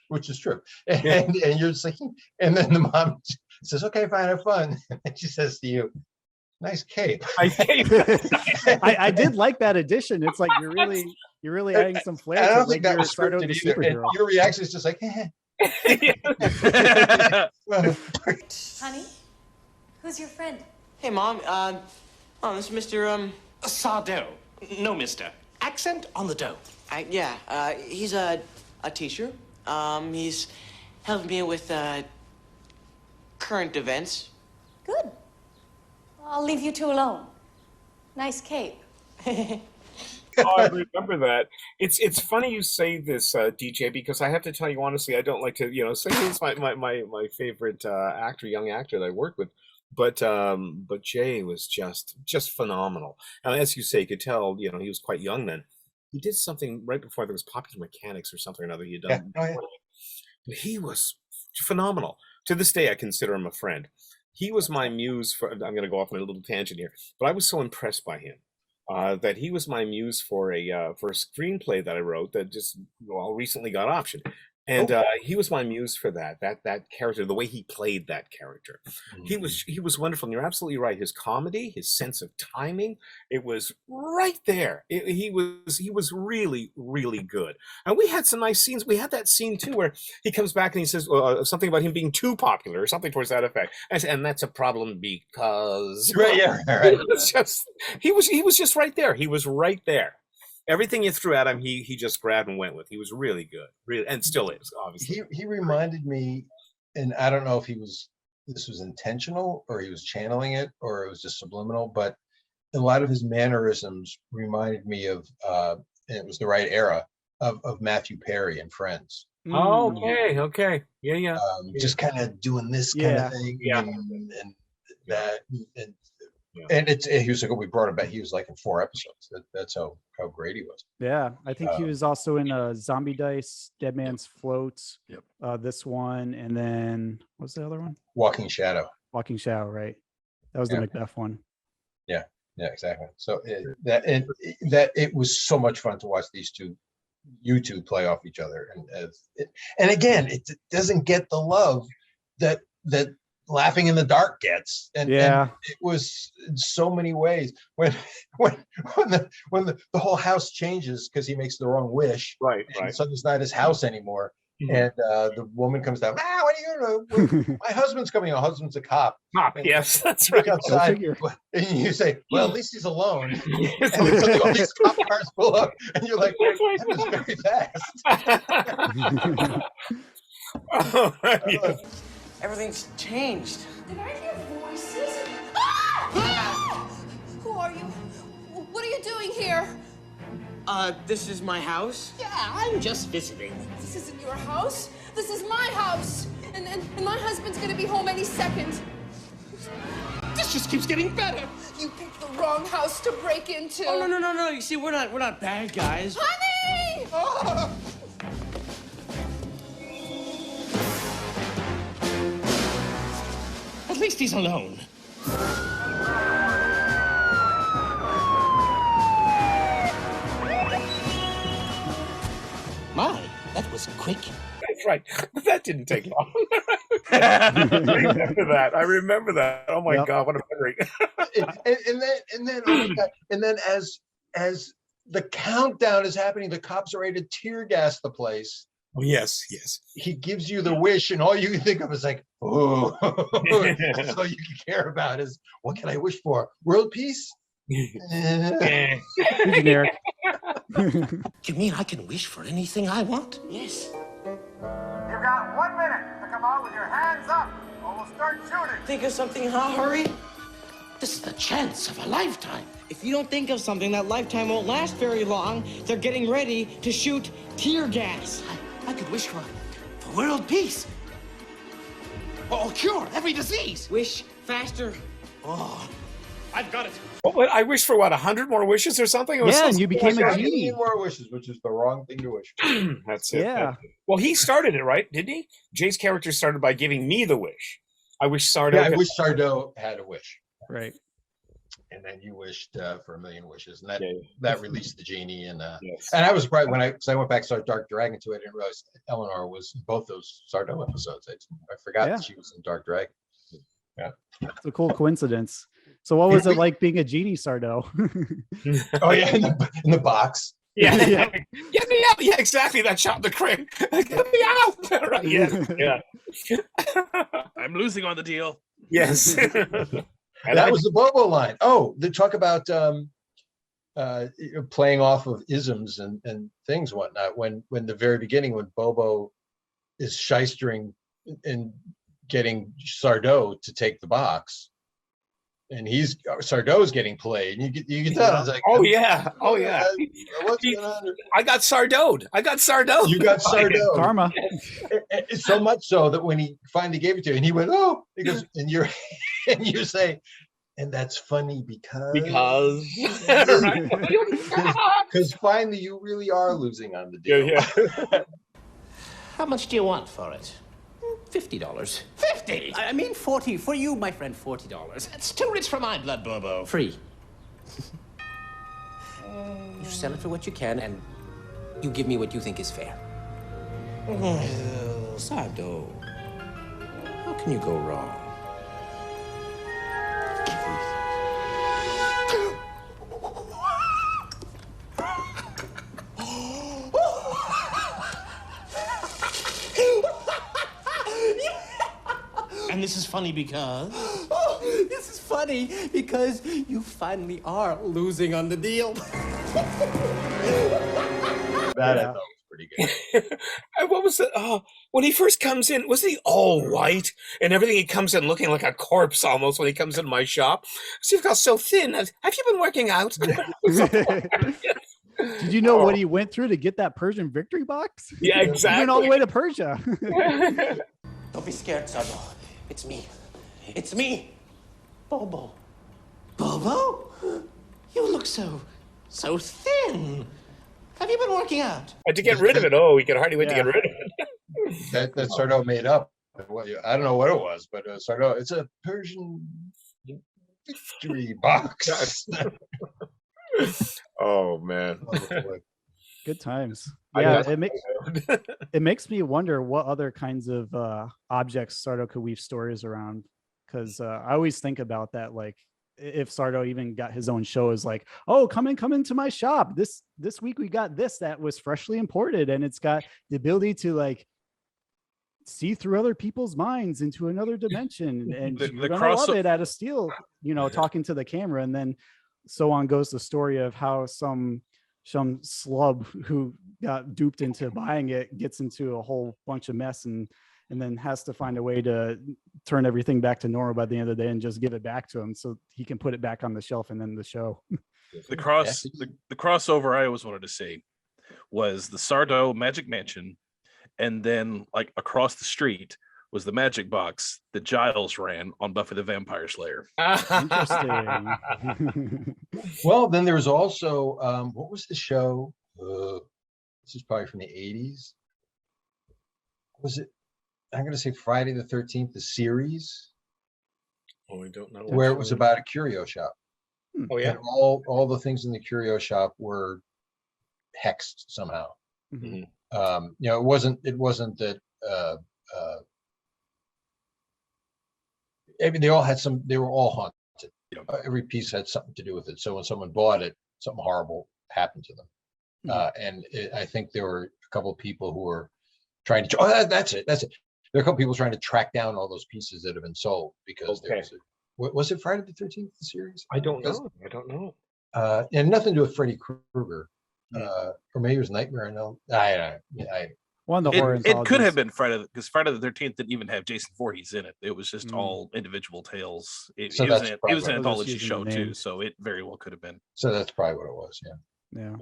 which is true. And you're just like, and then the mom says, "Okay, fine, have fun." And she says to you, "Nice cape." I did like that addition. It's like you're really adding some flair. I to don't think like that was Sardo scripted the either. And superhero. your reaction is just like, Honey, who's your friend? Hey, Mom. This is Mr. Sardo. No, mister. Accent on the dough. He's a teacher. He's helping me with current events. Good. I'll leave you two alone. Nice cape. Oh, I remember that. It's funny you say this, DJ, because I have to tell you honestly, I don't like to, say he's my favorite young actor that I worked with, but Jay was just phenomenal. And as you say, you could tell, he was quite young then. He did something right before there was Popular Mechanics or something or another he had done. Yeah. Oh, yeah. But he was phenomenal. To this day, I consider him a friend. He was my muse for. I'm going to go off on a little tangent here, but I was so impressed by him. That he was my muse for a screenplay that I wrote that just recently got optioned, and he was my muse for that character, the way he played that character. Mm-hmm. He was wonderful. And you're absolutely right. His comedy, his sense of timing, it was right there. He was really, really good. And we had some nice scenes. We had that scene too where he comes back and he says something about him being too popular or something towards that effect. And that's a problem because right. He was just right there. He was right there. Everything you threw at him, he just grabbed and went with. He was really good, really, and still is, obviously. He reminded me, and I don't know if this was intentional or he was channeling it or it was just subliminal, but a lot of his mannerisms reminded me of, and it was the right era of Matthew Perry and Friends. Oh, okay, yeah. Just kind of doing this kind of thing, and that, and he was like, we brought him back. He was like in 4 episodes. That's how great he was. Yeah, I think he was also in Zombie Dice, Dead Man's Float. Yep. This one, and then what's the other one? Walking Shadow, right? That was the Macbeth one. Yeah, exactly. So it was so much fun to watch you two play off each other, and again, it doesn't get the love that Laughing in the Dark gets, and it was in so many ways when the whole house changes because he makes the wrong wish, right. So it's not his house anymore, and the woman comes down. What are you doing? My husband's coming. Your husband's a cop. Yes, that's right. Outside, and you say, "Well, at least he's alone." And then all these cop cars pull up, and you're like, "That was very fast." Everything's changed. Did I hear voices? Ah! Who are you? What are you doing here? This is my house? Yeah, I'm just visiting. This isn't your house. This is my house. And my husband's gonna be home any second. This just keeps getting better. You picked the wrong house to break into. Oh, no. You see, we're not bad guys. Honey! Oh. At least he's alone. My, that was quick. That's right. That didn't take long. I remember that. Oh my God, what a memory. and then as the countdown is happening, the cops are ready to tear gas the place. Oh yes. He gives you the wish, and all you can think of is like, oh. That's all you can care about is, what can I wish for? World peace? Generic. You mean I can wish for anything I want? Yes. You've got 1 minute to come out with your hands up, or we'll start shooting. Think of something, huh? Hurry. This is the chance of a lifetime. If you don't think of something, that lifetime won't last very long. They're getting ready to shoot tear gas. I could wish for world peace. Or cure every disease. Wish faster. Oh, I've got it. What, I wish for 100 more wishes or something? It was And you became a genie. 100 more wishes, which is the wrong thing to wish for. That's it. Yeah. Well, he started it, right? Didn't he? Jay's character started by giving me the wish. I wish Sardo. Yeah, I wish Sardo had a wish. Right. And then you wished for a million wishes, and that released the genie. And and I was surprised when I went back to start Dark Dragon too. I didn't realize Eleanor was in both those Sardo episodes. I forgot that she was in Dark Dragon. Yeah, It's a cool coincidence. So what was it like being a genie, Sardo? Oh yeah, in the box. Yeah. Get me out. Yeah, exactly. That shot in the crib. Get me out. Right. Yeah. I'm losing on the deal. Yes. And that was the Bobo line. Oh, they talk about playing off of isms and things, whatnot. When the very beginning, when Bobo is shystering and getting Sardo to take the box, and Sardo's getting played, and you can tell. It's like, oh yeah. What's going on? I got Sardoed. You got Sardo. Karma. It's so much so that when he finally gave it to you, and he went, oh, he goes, and you say, and that's funny because finally you really are losing on the deal. Yeah. How much do you want for it? $50. 50? I mean 40. For you, my friend, $40. That's too rich for my blood, Bobo. Free. You sell it for what you can, and you give me what you think is fair. Sardo, how can you go wrong? And this is funny because... Oh, this is funny because you finally are losing on the deal. That I thought was pretty good. And what was it? Oh, when he first comes in, wasn't he all white and everything? He comes in looking like a corpse almost when he comes into my shop. So you've got so thin. Have you been working out? Did you know what he went through to get that Persian victory box? Yeah, exactly. He went all the way to Persia. Don't be scared, Sardo. It's me. It's me, Bobo. Bobo? You look so thin. Have you been working out? To get rid of it. Oh, we could hardly wait to get rid of it. that Sardo made up. I don't know what it was, but Sardo, it's a Persian victory box. Oh man. Good times. Yeah, it makes me wonder what other kinds of objects Sardo could weave stories around. Because I always think about that, like if Sardo even got his own show, is like, oh, come into my shop. This week we got this that was freshly imported, and it's got the ability to like see through other people's minds into another dimension, and you're gonna love it at a steel, talking to the camera, and then so on goes the story of how some slub who got duped into buying it gets into a whole bunch of mess and then has to find a way to turn everything back to normal by the end of the day and just give it back to him so he can put it back on the shelf and then the show. The crossover I always wanted to see was the Sardo Magic Mansion, and then like across the street was the Magic Box that Giles ran on Buffy the Vampire Slayer. Interesting. Well, then there was also what was the show? This is probably from the 80s. Was it? I'm going to say Friday the 13th, the series. Oh, I don't know. Where it was about a curio shop. Oh yeah. And all the things in the curio shop were hexed somehow. Mm-hmm. It wasn't that. I mean, they were all haunted. Every piece had something to do with it. So when someone bought it, something horrible happened to them. I think there were a couple of people who were trying to. Oh, that's it. There are a couple of people trying to track down all those pieces that have been sold because there was it Friday the 13th series? I don't know. And nothing to do with Freddy Krueger, or maybe it was Nightmare. One of the horror it could have been Friday, because Friday the 13th didn't even have Jason Voorhees in it. It was just all individual tales. It was an anthology show too, so it very well could have been. So that's probably what it was. Yeah.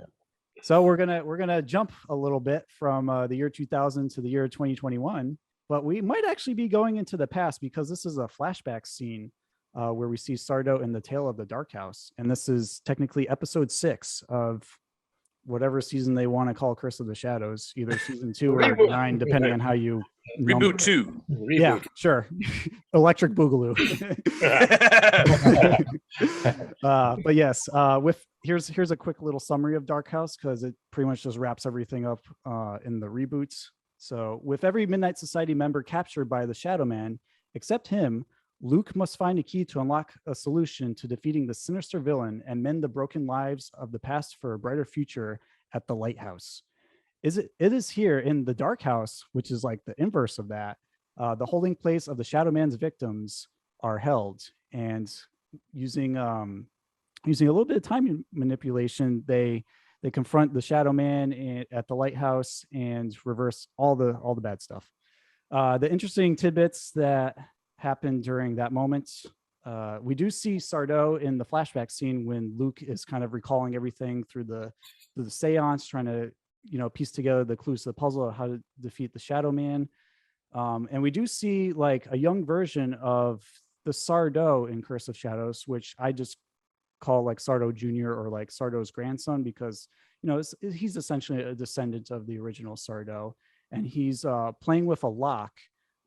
So we're gonna jump a little bit from the year 2000 to the year 2021, but we might actually be going into the past because this is a flashback scene where we see Sardo in the Tale of the Darkhouse, and this is technically episode 6 of whatever season they want to call Curse of the Shadows, either season 2 or 9, depending on how you reboot 2. Yeah, sure. Electric Boogaloo. But yes, here's a quick little summary of Darkhouse because it pretty much just wraps everything up in the reboots. So, with every Midnight Society member captured by the Shadow Man, except him, Luke must find a key to unlock a solution to defeating the sinister villain and mend the broken lives of the past for a brighter future at the lighthouse. It is here in the Darkhouse, which is like the inverse of that. The holding place of the Shadow Man's victims are held, and using a little bit of time manipulation, they confront the Shadow Man at the lighthouse and reverse all the bad stuff. The interesting tidbits that happened during that moment. We do see Sardo in the flashback scene when Luke is kind of recalling everything through the seance, trying to piece together the clues to the puzzle of how to defeat the Shadow Man. And we do see like a young version of the Sardo in Curse of Shadows, which I just call like Sardo Jr. or like Sardo's grandson, because he's essentially a descendant of the original Sardo, and he's playing with a lock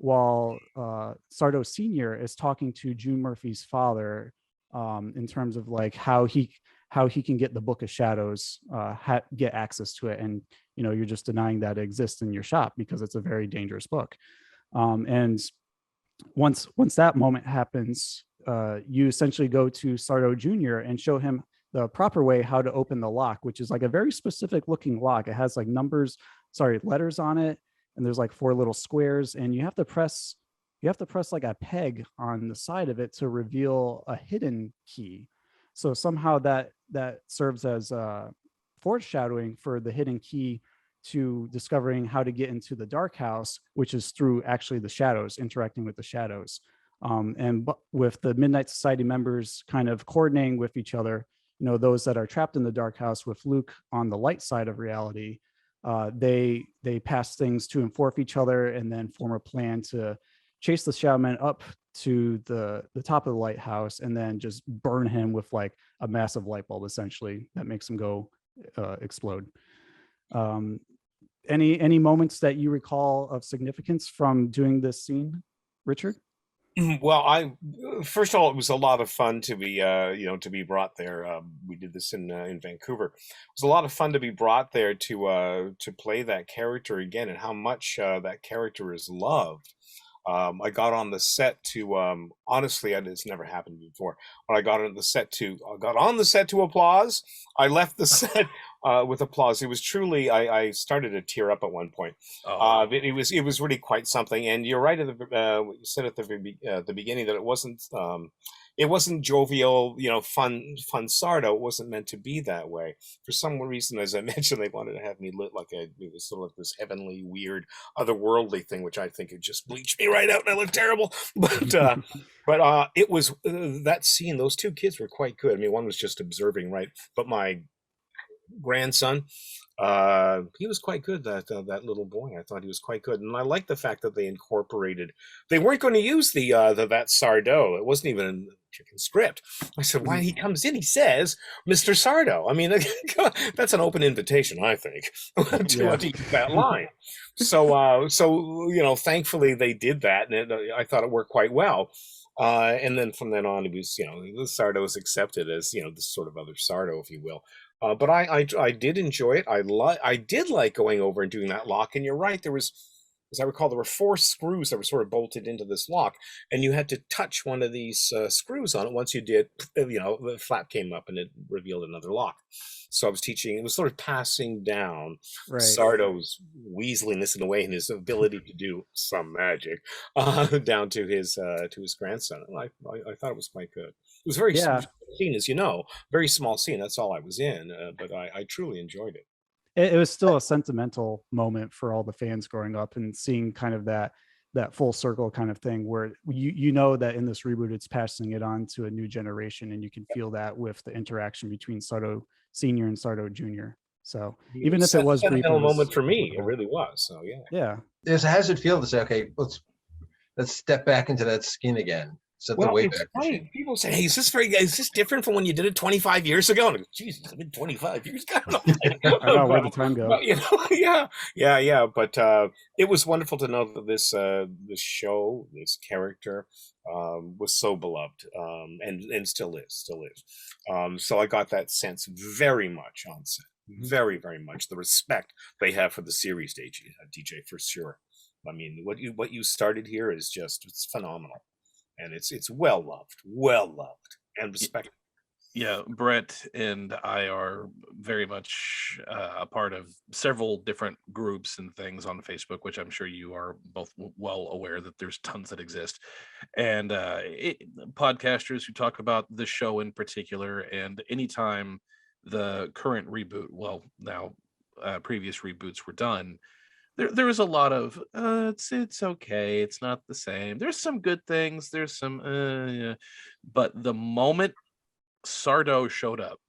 while Sardo Sr. is talking to June Murphy's father in terms of like how he can get the Book of Shadows, get access to it. And, you're just denying that it exists in your shop because it's a very dangerous book. And once that moment happens, you essentially go to Sardo Jr. and show him the proper way how to open the lock, which is like a very specific looking lock. It has like letters on it. And there's like 4 little squares, and you have to press like a peg on the side of it to reveal a hidden key. So somehow that serves as foreshadowing for the hidden key to discovering how to get into the Darkhouse, which is through actually the shadows, interacting with the shadows. And with the Midnight Society members kind of coordinating with each other, those that are trapped in the Darkhouse with Luke on the light side of reality, they pass things to and forth each other and then form a plan to chase the Shadow Man up to the top of the lighthouse and then just burn him with like a massive light bulb, essentially, that makes him go explode. Any moments that you recall of significance from doing this scene, Richard? Well, first of all, it was a lot of fun to be to be brought there. We did this in Vancouver. It was a lot of fun to be brought there to play that character again, and how much that character is loved. I got on the set to honestly, it's never happened before. When I got on the set to applause, I left the set with applause. It was truly. I started to tear up at one point. It was really quite something. And you're right. You said at the beginning that it wasn't jovial, fun Sardo. It wasn't meant to be that way. For some reason, as I mentioned, they wanted to have me lit it was sort of like this heavenly, weird, otherworldly thing, which I think it just bleached me right out and I look terrible. But it was that scene. Those two kids were quite good. I mean, one was just observing, right? But my grandson, he was quite good. That little boy, I thought he was quite good, and I like the fact that they incorporated. They weren't going to use that Sardo. It wasn't even in the chicken script. I said, "Why he comes in? He says, Mr. Sardo." I mean, that's an open invitation, I think, to use that line. So thankfully they did that, and I thought it worked quite well. And then from then on, it was the Sardo was accepted as this sort of other Sardo, if you will. But I did enjoy it. I did like going over and doing that lock. And you're right, there was, as I recall, there were 4 screws that were sort of bolted into this lock, and you had to touch one of these screws on it. Once you did, the flap came up and it revealed another lock. So I was teaching. It was sort of passing down Sardo's weaseliness in a way, and his ability to do some magic down to his grandson. And I thought it was quite good. It was very small scene, as you know, very small scene. That's all I was in, but I truly enjoyed it. It was still a sentimental moment for all the fans growing up and seeing kind of that full circle kind of thing where that in this reboot it's passing it on to a new generation, and you can feel that with the interaction between Sardo Senior and Sardo Junior. So even if it was brief, a moment for me, it really was. So There's a hazard feel to say, okay, let's step back into that skin again. It's funny. People say, "Hey, is this different from when you did it 25 years ago?" And Jesus, it's been 25 years. I don't know where the time goes. Yeah. But it was wonderful to know that this show, this character, was so beloved, and still is. So I got that sense very much on set. Very, very much the respect they have for the series, DJ, for sure. I mean, what you started here is it's phenomenal. And it's well loved and respected. Yeah, Brett and I are very much a part of several different groups and things on Facebook, which I'm sure you are both well aware that there's tons that exist. And podcasters who talk about the show in particular, and anytime the current reboot, now previous reboots were done, there was a lot of it's okay, it's not the same. There's some good things, there's some but the moment Sardo showed up,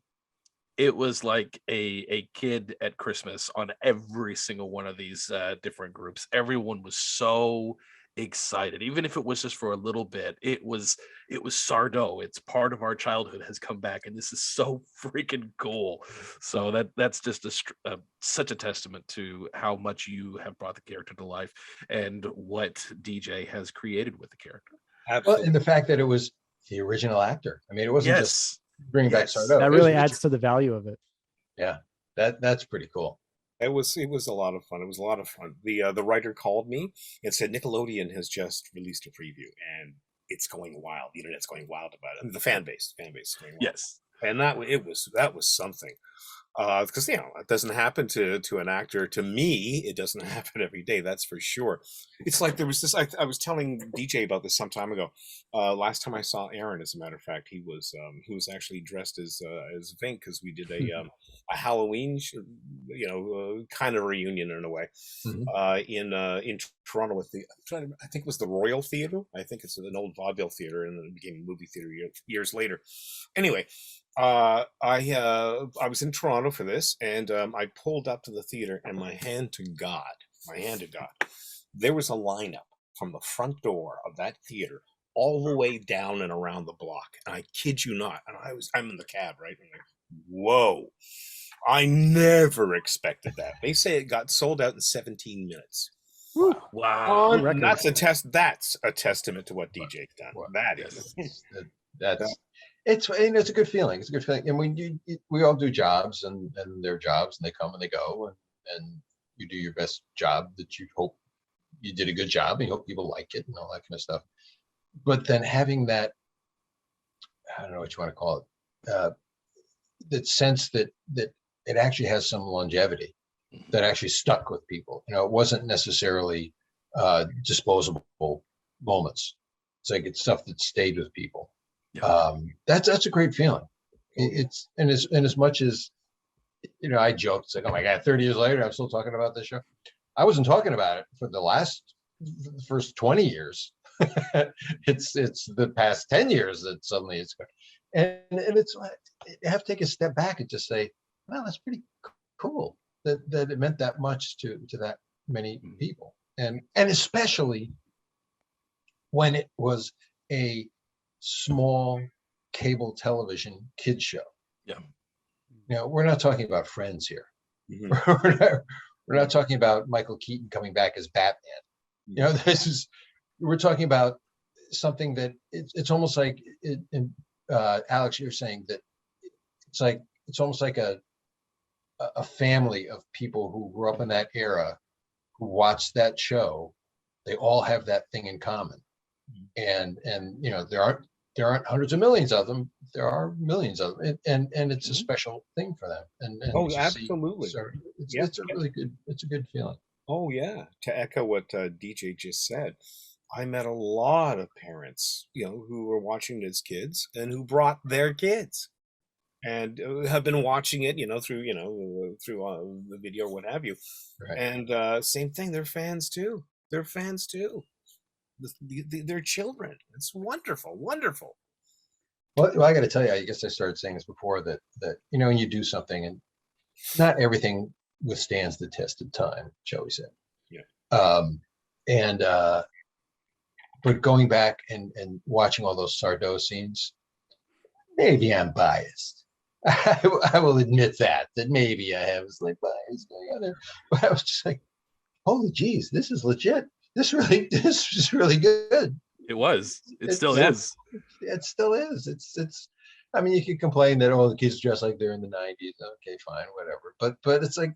it was like a kid at Christmas on every single one of these different groups. Everyone was so excited, even if it was just for a little bit. It was Sardo. It's part of our childhood has come back, and this is so freaking cool. So that's just such a testament to how much you have brought the character to life and what DJ has created with the character. Absolutely. Well, and the fact that it was the original actor. I mean, it wasn't just bringing back Sardo. That really adds to the value of it. Yeah, that's pretty cool. It was a lot of fun. It was a lot of fun. The writer called me and said Nickelodeon has just released a preview and it's going wild. The internet's going wild about it. The fan base is going wild. Yes, and that was something. Because it doesn't happen to an actor. To me, it doesn't happen every day. That's for sure. It's like there was this. I was telling DJ about this some time ago. Last time I saw Aaron, as a matter of fact, he was actually dressed as Vink, because we did a Halloween, kind of reunion in a way, in Toronto with I think it was the Royal Theatre. I think it's an old vaudeville theater, and then it became a movie theater years later. Anyway. I was in Toronto for this, and I pulled up to the theater, and my hand to God, there was a lineup from the front door of that theater all the way down and around the block. And I kid you not, and I'm in the cab, right? And I'm like, whoa! I never expected that. They say it got sold out in 17 minutes. Wow! That's a testament to what DJ's done. That is. It's a good feeling. It's a good feeling. And when we all do jobs and their jobs, and they come and they go, and you do your best job that you hope you did a good job, and you hope people like it and all that kind of stuff. But then having that, I don't know what you want to call it, that sense that it actually has some longevity that actually stuck with people. You know, it wasn't necessarily disposable moments. It's like it's stuff that stayed with people. That's a great feeling. It's as much as, you know, I joked, it's like, oh my God, 30 years later, I'm still talking about this show. I wasn't talking about it for the first 20 years. it's the past 10 years that suddenly it's going. And it's, you have to take a step back and just say, well, that's pretty cool that it meant that much to that many people. And especially when it was a small cable television kids show. Yeah. You know, we're not talking about Friends here. Mm-hmm. we're not talking about Michael Keaton coming back as Batman. You know, we're talking about something that it's almost like Alex, you're saying that it's almost like a family of people who grew up in that era, who watched that show. They all have that thing in common. And you know, there aren't hundreds of millions of them. There are millions of them, and it's a special thing for them. And absolutely. It's a really good. It's a good feeling. Oh yeah. To echo what DJ just said, I met a lot of parents, you know, who were watching it as kids and who brought their kids, and have been watching it, you know, through the video or what have you. Right. And same thing. They're fans too. They're children. It's wonderful, wonderful. Well, I got to tell you, I guess I started saying this before, that you know, when you do something, and not everything withstands the test of time, shall we say? Yeah. But going back and watching all those Sardo scenes, maybe I'm biased. I will admit that maybe I have a slight bias going on there. But I was just like, holy geez, this is legit. This is really good. It was. It still is. It still is. It's. I mean, you could complain that the kids dress like they're in the 90s. Okay, fine, whatever. But it's like,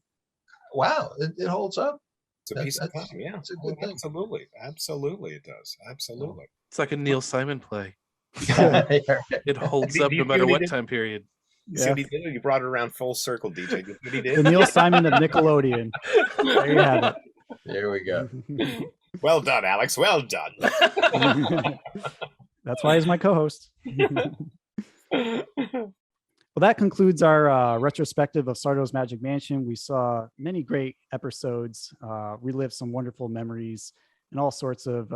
wow, it holds up. It's a piece of time. Yeah, it's a good thing. Absolutely, it does. Absolutely. It's like a Neil Simon play. It holds up no matter what time period. See what he did? You brought it around full circle, DJ. What he did? The Neil Simon of Nickelodeon. There you have it. There we go. Well done, Alex. Well done. That's why he's my co-host. Well, that concludes our retrospective of Sardo's Magic Mansion. We saw many great episodes, relived some wonderful memories, and all sorts of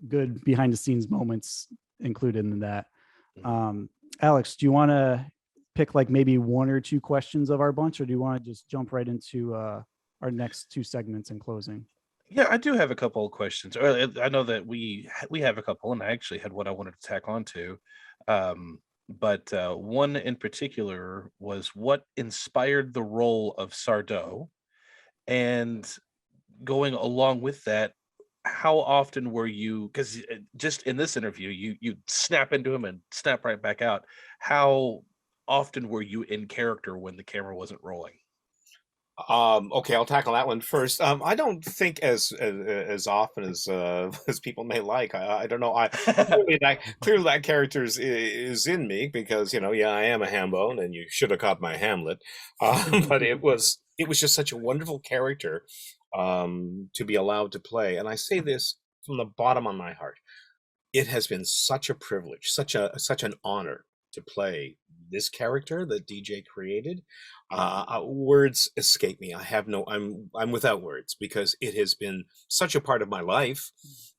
good behind-the-scenes moments included in that. Alex, do you want to pick like maybe one or two questions of our bunch, or do you want to just jump right into our next two segments in closing? Yeah, I do have a couple of questions. I know that we have a couple, and I actually had one I wanted to tack on to. But one in particular was what inspired the role of Sardo, and going along with that, how often were you, because just in this interview you snap into him and snap right back out, how often were you in character when the camera wasn't rolling? Okay, I'll tackle that one first. I don't think as often as people may like. I don't know. Clearly that character is in me because, you know, yeah, I am a ham bone, and you should have caught my Hamlet. But it was just such a wonderful character to be allowed to play. And I say this from the bottom of my heart. It has been such a privilege, such an honor to play this character that DJ created. Words escape me. I'm without words because it has been such a part of my life,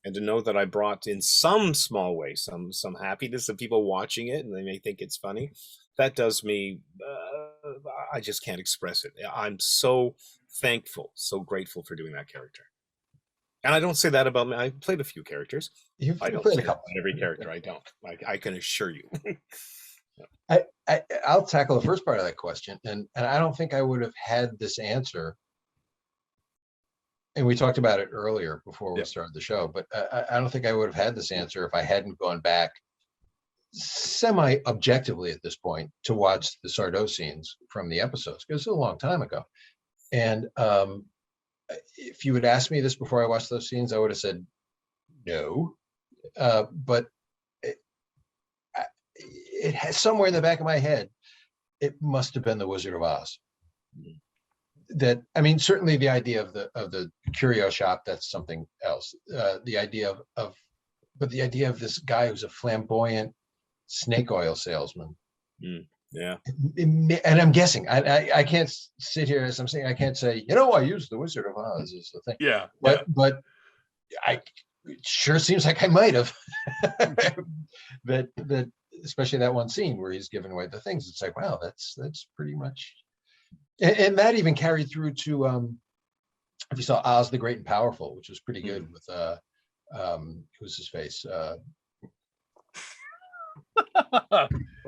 and to know that I brought in some small way some happiness of people watching it, and they may think it's funny, that does me. I just can't express it. I'm so thankful, so grateful for doing that character. And I don't say that about me. I played a few characters. I don't say that about every character. I don't. I can assure you. I'll tackle the first part of that question, and I don't think I would have had this answer. And we talked about it earlier before we started the show, but I don't think I would have had this answer if I hadn't gone back semi-objectively at this point to watch the Sardo scenes from the episodes, because it's a long time ago. And if you had asked me this before I watched those scenes, I would have said no. But it has somewhere in the back of my head, it must have been the Wizard of Oz, that, I mean, certainly the idea of the curio shop, that's something else. The idea but the idea of this guy who's a flamboyant snake oil salesman. Yeah. And I'm guessing, I can't sit here as I'm saying, I can't say, I used the Wizard of Oz as the thing. Yeah. But it sure seems like I might have. that especially that one scene where he's giving away the things. It's like, wow, that's pretty much. And that even carried through to if you saw Oz the Great and Powerful, which was pretty good with who's his face? We're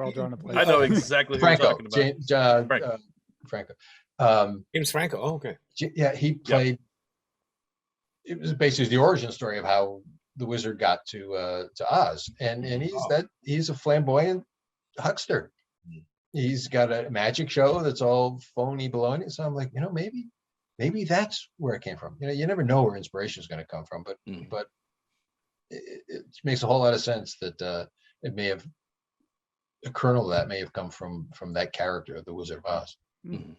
all drawing a place. I know exactly who Franco, you're talking about. Franco. James Franco. Oh, okay. Yeah, he played. It was basically the origin story of how the wizard got to Oz, and he's a flamboyant huckster. He's got a magic show that's all phony baloney. So I'm like, maybe that's where it came from. You never know where inspiration is going to come from, but it makes a whole lot of sense that it may have a kernel of that may have come from that character of the Wizard of Oz. Mm-hmm.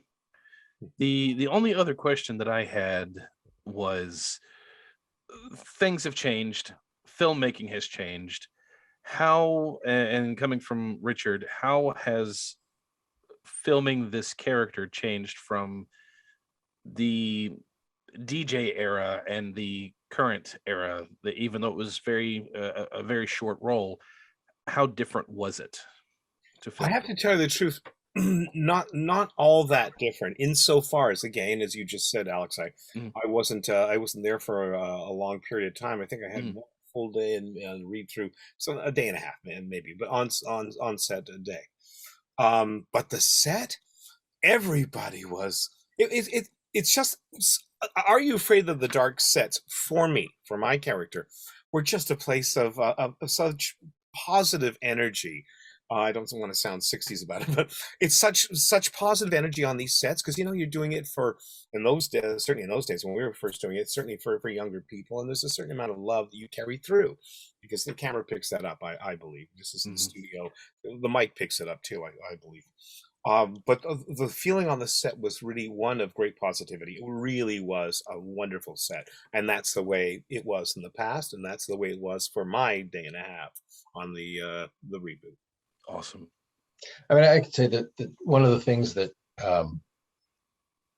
The only other question that I had was, things have changed, filmmaking has changed. How, and coming from Richard, how has filming this character changed from the DJ era and the current era, even though it was a very short role? How different was it to film? I have to tell you the truth, not all that different, insofar as, again, as you just said, Alex, I wasn't there for a long period of time. I think I had one full day and read through, so a day and a half, maybe, but on set a day. But the set, everybody was. It's just. Are You Afraid of the Dark sets for me, for my character, were just a place of such positive energy. I don't want to sound 60s about it, but it's such positive energy on these sets, because you're doing it for, in those days, certainly in those days when we were first doing it, certainly for younger people, and there's a certain amount of love that you carry through, because the camera picks that up. I believe this is in the studio. The mic picks it up too. I believe. But the feeling on the set was really one of great positivity. It really was a wonderful set, and that's the way it was in the past, and that's the way it was for my day and a half on the reboot. Awesome. I mean, I could say that one of the things that I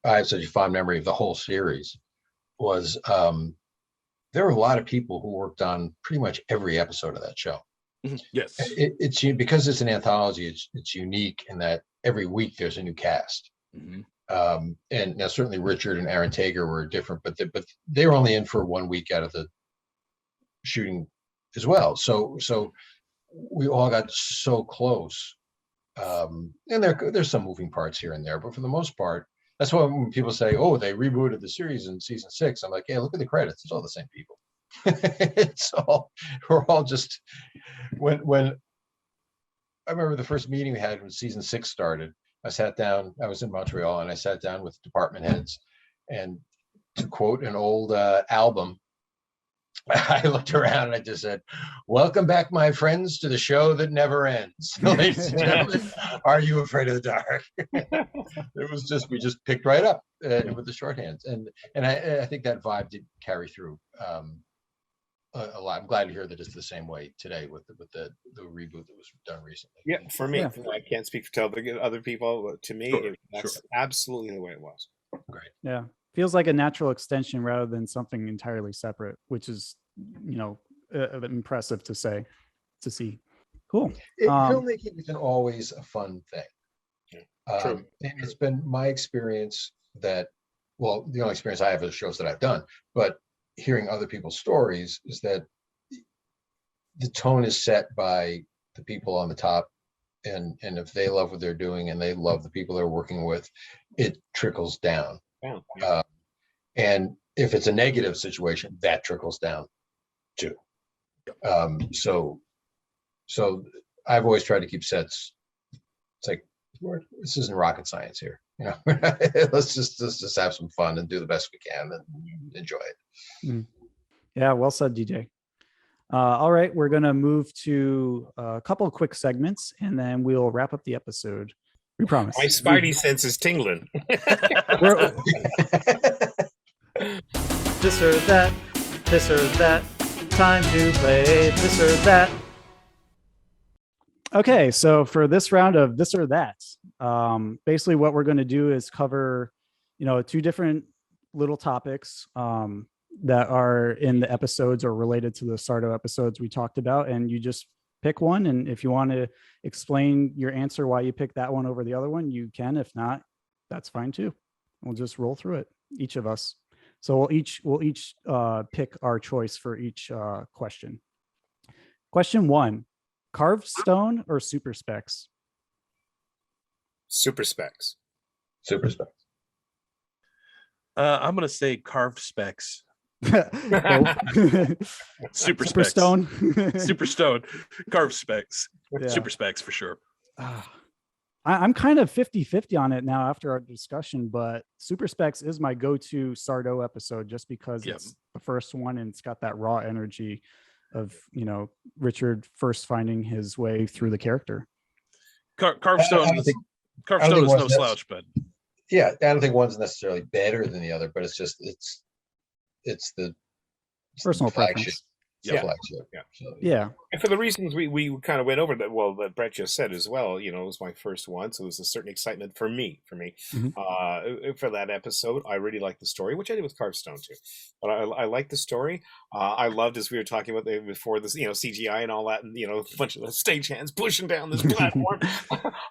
have such a fond memory of the whole series was there were a lot of people who worked on pretty much every episode of that show. Yes, it's because it's an anthology. It's unique in that every week there's a new cast. And now certainly Richard and Aaron Tager were different, but they were only in for 1 week out of the shooting as well. So we all got so close. And there's some moving parts here and there, but for the most part, that's why when people say, "Oh, they rebooted the series in season 6," I'm like, "Yeah, look at the credits. It's all the same people." We're all just when I remember the first meeting we had when season 6 started. I sat down. I was in Montreal, and I sat down with department heads, and to quote an old album, I looked around and I just said, "Welcome back, my friends, to the show that never ends." Ladies and gentlemen, Are You Afraid of the Dark? It was just, we just picked right up with the shorthands, and I think that vibe did carry through a lot. I'm glad to hear that it's the same way today with the reboot that was done recently. Yeah, for me, I can't speak for other people, but to me, that's absolutely the way it was. Great. Yeah. Feels like a natural extension rather than something entirely separate, which is, impressive to see. Cool. Filmmaking isn't always a fun thing. And it's been my experience that, well, the only experience I have is shows that I've done, but hearing other people's stories is that the tone is set by the people on the top, and if they love what they're doing and they love the people they're working with, it trickles down. And if it's a negative situation, that trickles down too. So I've always tried to keep sets. It's like, this isn't rocket science here. Let's just have some fun and do the best we can and enjoy it. Yeah, well said, DJ. All right, we're going to move to a couple of quick segments, and then we'll wrap up the episode. We promise. My spidey sense is tingling. This or that, this or that. Time to play this or that. Okay, so for this round of this or that, basically what we're going to do is cover, two different little topics that are in the episodes or related to the Sardo episodes we talked about, and you just pick one. And if you want to explain your answer why you picked that one over the other one, you can. If not, that's fine too. We'll just roll through it, each of us. So we'll each pick our choice for each question. Question 1. Carved stone or super specs? Super specs. Super specs. I'm gonna say carved specs. Super specs. Stone. Super stone. Carved specs. Yeah. Super specs for sure. I'm kind of 50-50 on it now after our discussion, but super specs is my go-to Sardo episode just because it's the first one and it's got that raw energy of, Richard first finding his way through the character. Carved stone is no slouch, but yeah, I don't think one's necessarily better than the other, but it's just it's the personal preference. Yeah. And for the reasons we kind of went over that Brett just said as well, it was my first one, so there's a certain excitement for me. For that episode. I really liked the story, which I did with Carved Stone too. But I liked the story. I loved, as we were talking about before this, CGI and all that, and a bunch of the stagehands pushing down this platform.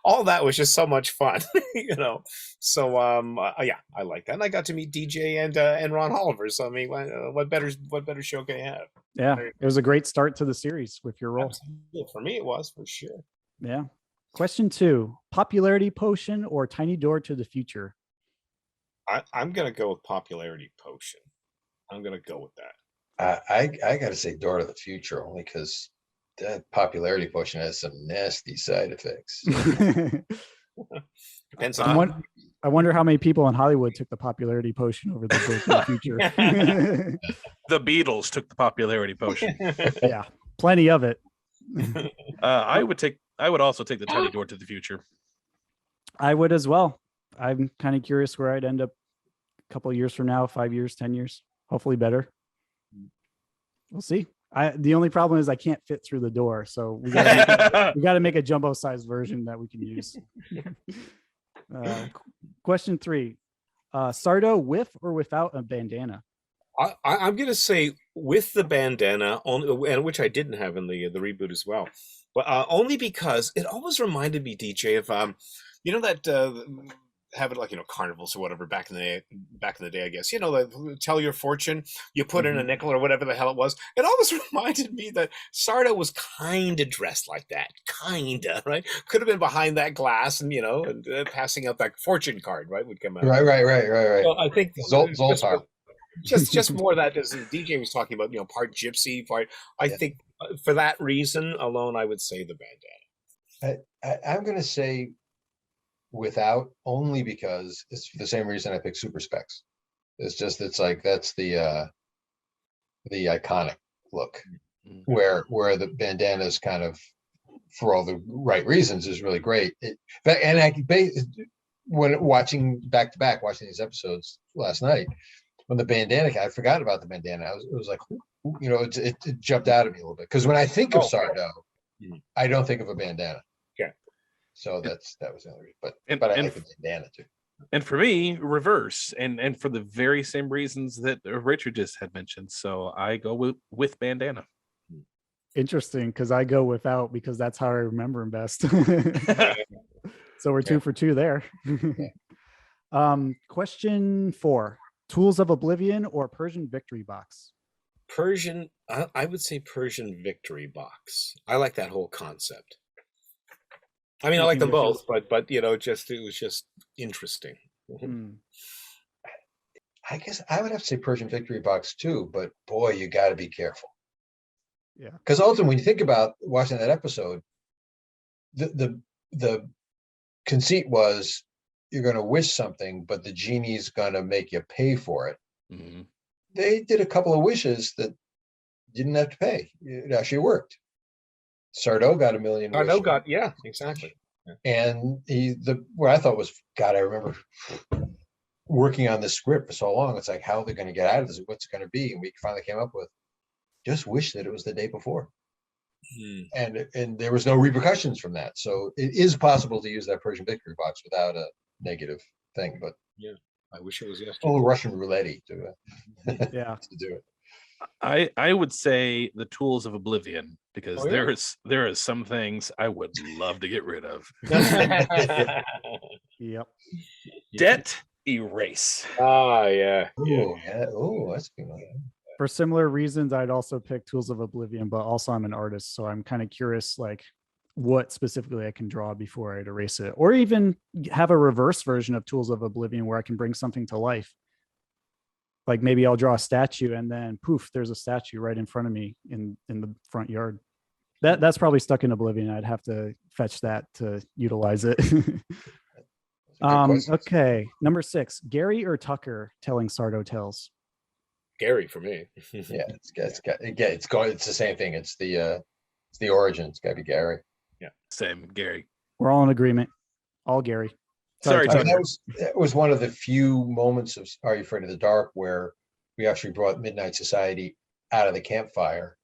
All that was just so much fun, So I like that, and I got to meet DJ and Ron Oliver. So I mean, what better show can you have? Yeah, it was a great start to the series with your role. Absolutely. For me, it was, for sure. Yeah. Question 2: popularity potion or tiny door to the future? I'm gonna go with popularity potion. I'm gonna go with that. I gotta say door to the future, only because that popularity potion has some nasty side effects. Depends on. I wonder how many people in Hollywood took the popularity potion over the door to the future. The Beatles took the popularity potion. Yeah, plenty of it. I would also take the tiny door to the future. I would as well. I'm kind of curious where I'd end up a couple of years from now, 5 years, 10 years, hopefully better. We'll see. The only problem is I can't fit through the door, so we got to make a jumbo-sized version that we can use. Question 3: Sardo with or without a bandana? I'm going to say with the bandana, and which I didn't have in the reboot as well, but only because it always reminded me, DJ, of that. Have it like carnivals or whatever back in the day, I guess, tell your fortune, you put in a nickel or whatever the hell it was. It always reminded me that Sardo was kind of dressed like that, right? Could have been behind that glass and passing out that fortune card, right, would come out. Right. So I think Zoltar. just more that, as DJ was talking about, part gypsy, part. I think for that reason alone, I would say the bandana. I'm going to say without, only because it's for the same reason I picked super specs. It's like that's the iconic look, where the bandana is kind of, for all the right reasons, is really great. When watching back to back, watching these episodes last night, when the bandana, I forgot about the bandana. It was like, it jumped out at me a little bit, because when I think of Sardo, I don't think of a bandana. So that was the other reason. But I like the bandana too. And for me, reverse, and for the very same reasons that Richard just had mentioned. So I go with bandana. Interesting, because I go without, because that's how I remember him best. So we're 2 for 2 there. Question 4: Tools of Oblivion or Persian Victory Box? Persian, I would say Persian Victory Box. I like that whole concept. I mean, I like them both, but it was just interesting. I guess I would have to say Persian Victory Box too, but boy, you got to be careful. Yeah. Because ultimately, when you think about watching that episode, the conceit was you're going to wish something, but the genie's going to make you pay for it. Mm-hmm. They did a couple of wishes that didn't have to pay. It actually worked. Sardo got $1 million. Sardo got, yeah, exactly. And what I thought was, God, I remember working on this script for so long. It's like, how are they going to get out of this? What's it going to be? And we finally came up with, just wish that it was the day before. And there was no repercussions from that. So it is possible to use that Persian victory box without a negative thing. But yeah, I wish it was yesterday. A little Russian roulette to to do it. I would say the tools of Oblivion, because Oh, yeah. there are some things I would love to get rid of. Yep. Debt erase. Ah, yeah. Oh, yeah. Oh, that's good. For similar reasons, I'd also pick Tools of Oblivion, but also I'm an artist, so I'm kind of curious, like what specifically I can draw before I'd erase it, or even have a reverse version of Tools of Oblivion where I can bring something to life. Like maybe I'll draw a statue and then poof, there's a statue right in front of me in the front yard. That's probably stuck in Oblivion. I'd have to fetch that to utilize it. Okay, number 6, Gary or Tucker telling Sardo tales? Gary for me. Yeah, it's the same thing. It's the origin. It's got to be Gary. Yeah, same Gary. We're all in agreement. All Gary. Sorry, Tucker. That was one of the few moments of Are You Afraid of the Dark where we actually brought Midnight Society out of the campfire,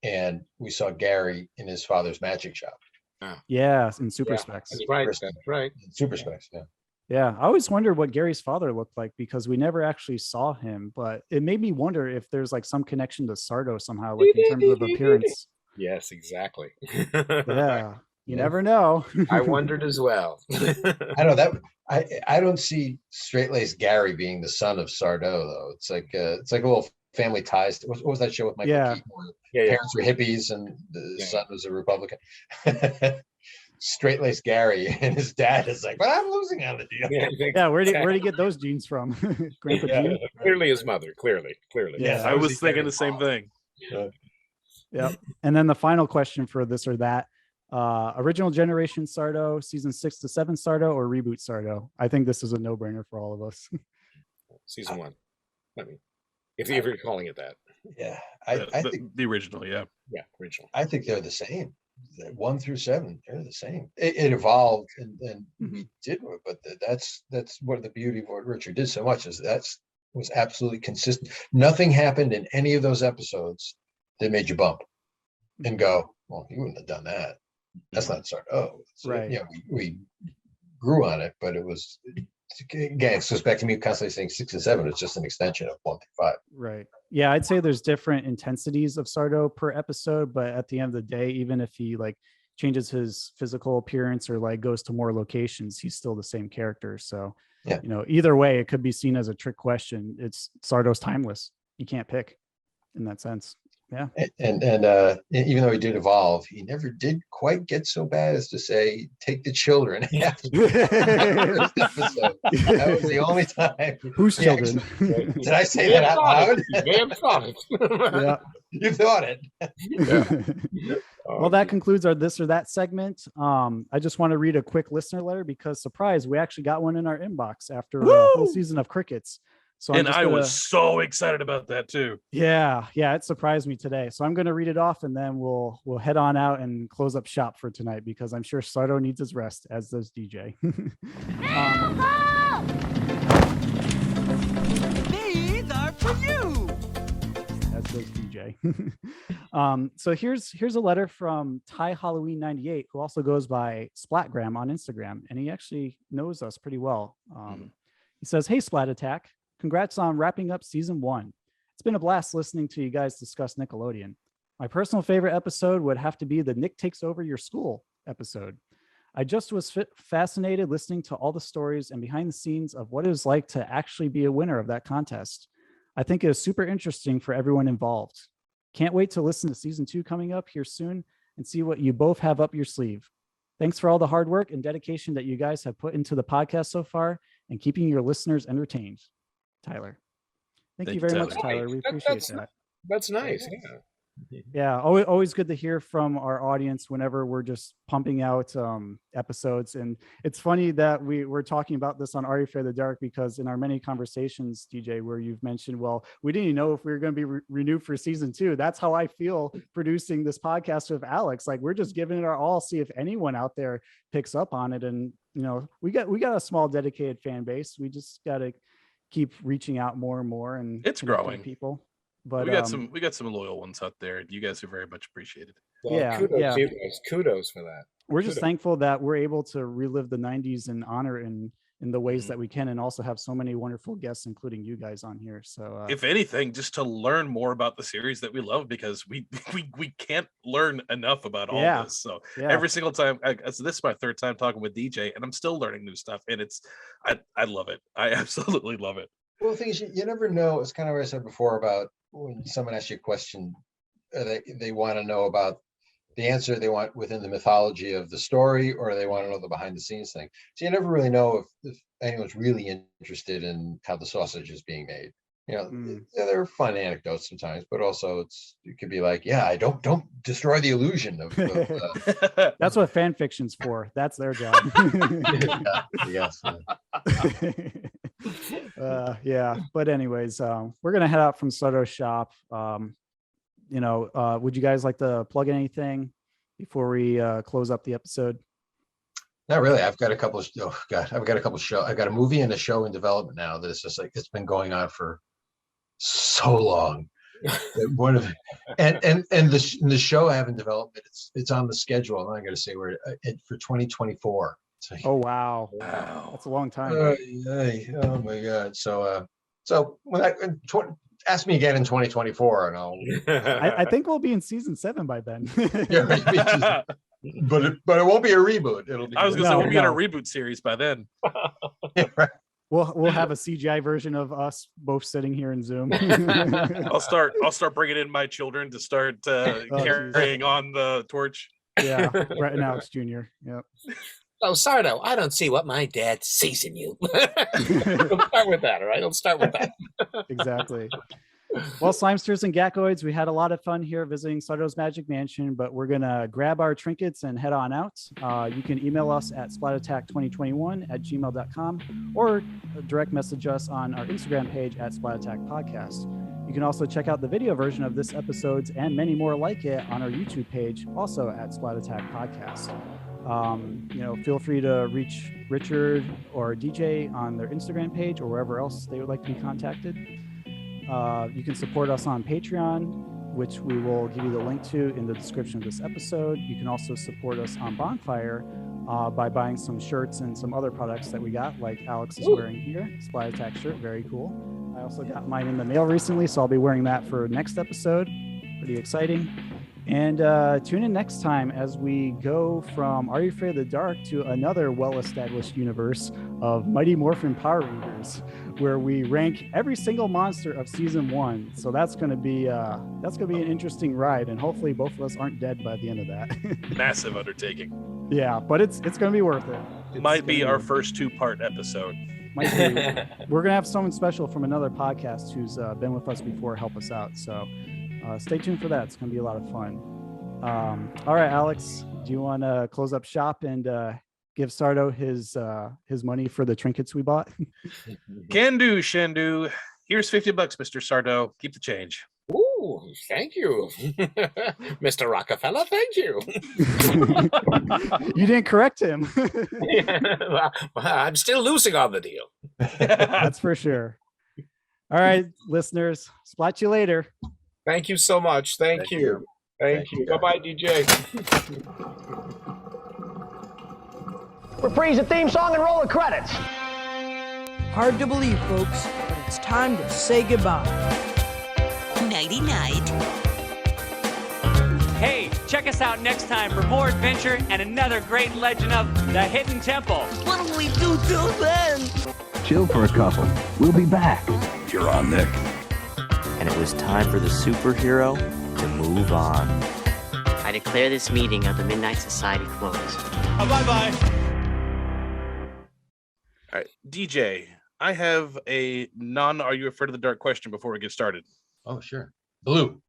and we saw Gary in his father's magic shop. Yeah, in Super Specs. That's right. That's right. Super Specs. Yeah. Yeah, I always wondered what Gary's father looked like because we never actually saw him, but it made me wonder if there's like some connection to Sardo somehow, like in terms of appearance. Yes, exactly. Yeah, you never know. I wondered as well. I know that I don't see straight-laced Gary being the son of Sardo though. It's like a little family ties. What was that show with Michael Keaton? Where parents were hippies and the son was a Republican. Straight-laced Gary and his dad is like, but I'm losing on the deal. Yeah, where'd he get those genes from? Grandpa Gene? Clearly his mother. Clearly. Yeah, I was thinking the same thing. Yep. And then the final question for this or that: original generation Sardo, season 6 to 7 Sardo, or reboot Sardo? I think this is a no-brainer for all of us. Season 1. I mean, if you're calling it that. Yeah, I think the original. Yeah, original. I think they're the same. 1 through 7, they're the same. It evolved and we did it, but that's what the beauty of what Richard did so much is was absolutely consistent. Nothing happened in any of those episodes that made you bump and go, well, you wouldn't have done that. That's not Sardo. Right. Yeah, we grew on it, but it was, again, it goes back to me constantly saying 6 and 7. It's just an extension of 1 through 5. Right. Yeah, I'd say there's different intensities of Sardo per episode, but at the end of the day, even if he like changes his physical appearance or like goes to more locations, he's still the same character. So, yeah, either way, it could be seen as a trick question. It's Sardo's timeless. You can't pick in that sense. Yeah. And even though he did evolve, he never did quite get so bad as to say, take the children. After the first episode. That was the only time. Whose children? Did I say that out loud? You thought it. Yeah. You thought it. Yeah. Well, that concludes our this or that segment. I just want to read a quick listener letter because, surprise, we actually got one in our inbox after a whole season of crickets. So I was so excited about that too. Yeah, it surprised me today. So I'm going to read it off, and then we'll head on out and close up shop for tonight because I'm sure Sardo needs his rest, as does DJ. These are for you. As does DJ. So here's a letter from Ty Halloween 98, who also goes by Splatgram on Instagram, and he actually knows us pretty well. He says, "Hey, Splat Attack. Congrats on wrapping up season 1. It's been a blast listening to you guys discuss Nickelodeon. My personal favorite episode would have to be the Nick Takes Over Your School episode. I just was fascinated listening to all the stories and behind the scenes of what it was like to actually be a winner of that contest. I think it was super interesting for everyone involved. Can't wait to listen to season 2 coming up here soon and see what you both have up your sleeve. Thanks for all the hard work and dedication that you guys have put into the podcast so far and keeping your listeners entertained. Tyler." Thank you very much, Tyler. We appreciate that. That's nice. Yeah, always good to hear from our audience whenever we're just pumping out episodes. And it's funny that we're talking about this on Are You Afraid of the Dark, because in our many conversations, DJ, where you've mentioned, well, we didn't even know if we were going to be renewed for season 2. That's how I feel producing this podcast with Alex. Like, we're just giving it our all, see if anyone out there picks up on it. And, you know, we got a small dedicated fan base. We just got to keep reaching out more and more, and it's connecting growing. with people. But we got some loyal ones out there. You guys are very much appreciated. Well, kudos for that. We're just thankful that we're able to relive the 90s and honor in the ways that we can, and also have so many wonderful guests, including you guys on here. So if anything, just to learn more about the series that we love, because we can't learn enough about all this. So every single time, so this is my 3rd time talking with DJ, and I'm still learning new stuff, and I love it. I absolutely love it. Well, the thing is, you never know. It's kind of what I said before about when someone asks you a question, they want to know about the answer they want within the mythology of the story, or they want to know the behind the scenes thing. So you never really know if anyone's really interested in how the sausage is being made. You know, there are fun anecdotes sometimes, but also it could be like, yeah, don't destroy the illusion of that's what fan fiction's for. That's their job. Yes. Yeah, but anyways, we're gonna head out from Sardo's shop. Would you guys like to plug anything before we close up the episode? Not really. I've got a couple of I've got a movie and a show in development now that it's just like, it's been going on for so long. The show I have in development, it's on the schedule. I'm not going to say where for 2024. Like, oh wow, that's a long time. Oh my god. So when ask me again in 2024, and I'll. I think we'll be in season 7 by then. But it won't be a reboot. It'll be. I was going to say we'll be in a reboot series by then. We'll have a CGI version of us both sitting here in Zoom. I'll start bringing in my children to start carrying on the torch. Yeah, Brett and Alex Jr. Yep. Oh, Sardo, I don't see what my dad sees in you. We'll start with that, all right? Let's start with that. Exactly. Well, Slimesters and Gackoids, we had a lot of fun here visiting Sardo's Magic Mansion, but we're going to grab our trinkets and head on out. You can email us at splatattack2021@gmail.com, or direct message us on our Instagram page at Splatattack Podcast. You can also check out the video version of this episode and many more like it on our YouTube page, also at Splatattack Podcast. Feel free to reach Richard or DJ on their Instagram page or wherever else they would like to be contacted. You can support us on Patreon, which we will give you the link to in the description of this episode. You can also support us on Bonfire by buying some shirts and some other products that we got, like Alex is wearing here. Splat Attack shirt, very cool. I also got mine in the mail recently, so I'll be wearing that for next episode. Pretty exciting. And tune in next time as we go from Are You Afraid of the Dark to another well-established universe of Mighty Morphin Power Rangers, where we rank every single monster of season 1. So that's going to be an interesting ride, and hopefully both of us aren't dead by the end of that. Massive undertaking. Yeah, but it's going to be worth it. Might be our first 2-part episode. Might be. We're going to have someone special from another podcast who's been with us before help us out. So stay tuned for that. It's going to be a lot of fun. All right, Alex, do you want to close up shop and give Sardo his money for the trinkets we bought? Can do, Shandu. Here's $50, Mr. Sardo. Keep the change. Ooh, thank you. Mr. Rockefeller, thank you. You didn't correct him. Well, I'm still losing on the deal. That's for sure. All right, listeners, splat you later. Thank you so much. Thank you. Thank you. Bye-bye, DJ. Reprise the theme song and roll the credits. Hard to believe, folks, but it's time to say goodbye. Nighty-night. Hey, check us out next time for more adventure and another great legend of the Hidden Temple. What'll we do till then? Chill for a couple. We'll be back. You're on, Nick. And it was time for the superhero to move on. I declare this meeting of the Midnight Society closed. Bye-bye. All right, DJ, I have a non-Are You Afraid of the Dark question before we get started. Oh, sure. Blue.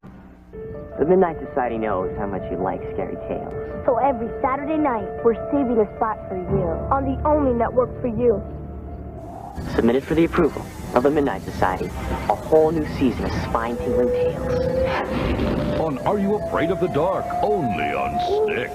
The Midnight Society knows how much you like scary tales. So every Saturday night, we're saving a spot for you on the only network for you. Submitted for the approval of the Midnight Society. A whole new season of spine-tingling tales. On Are You Afraid of the Dark? Only on Stick.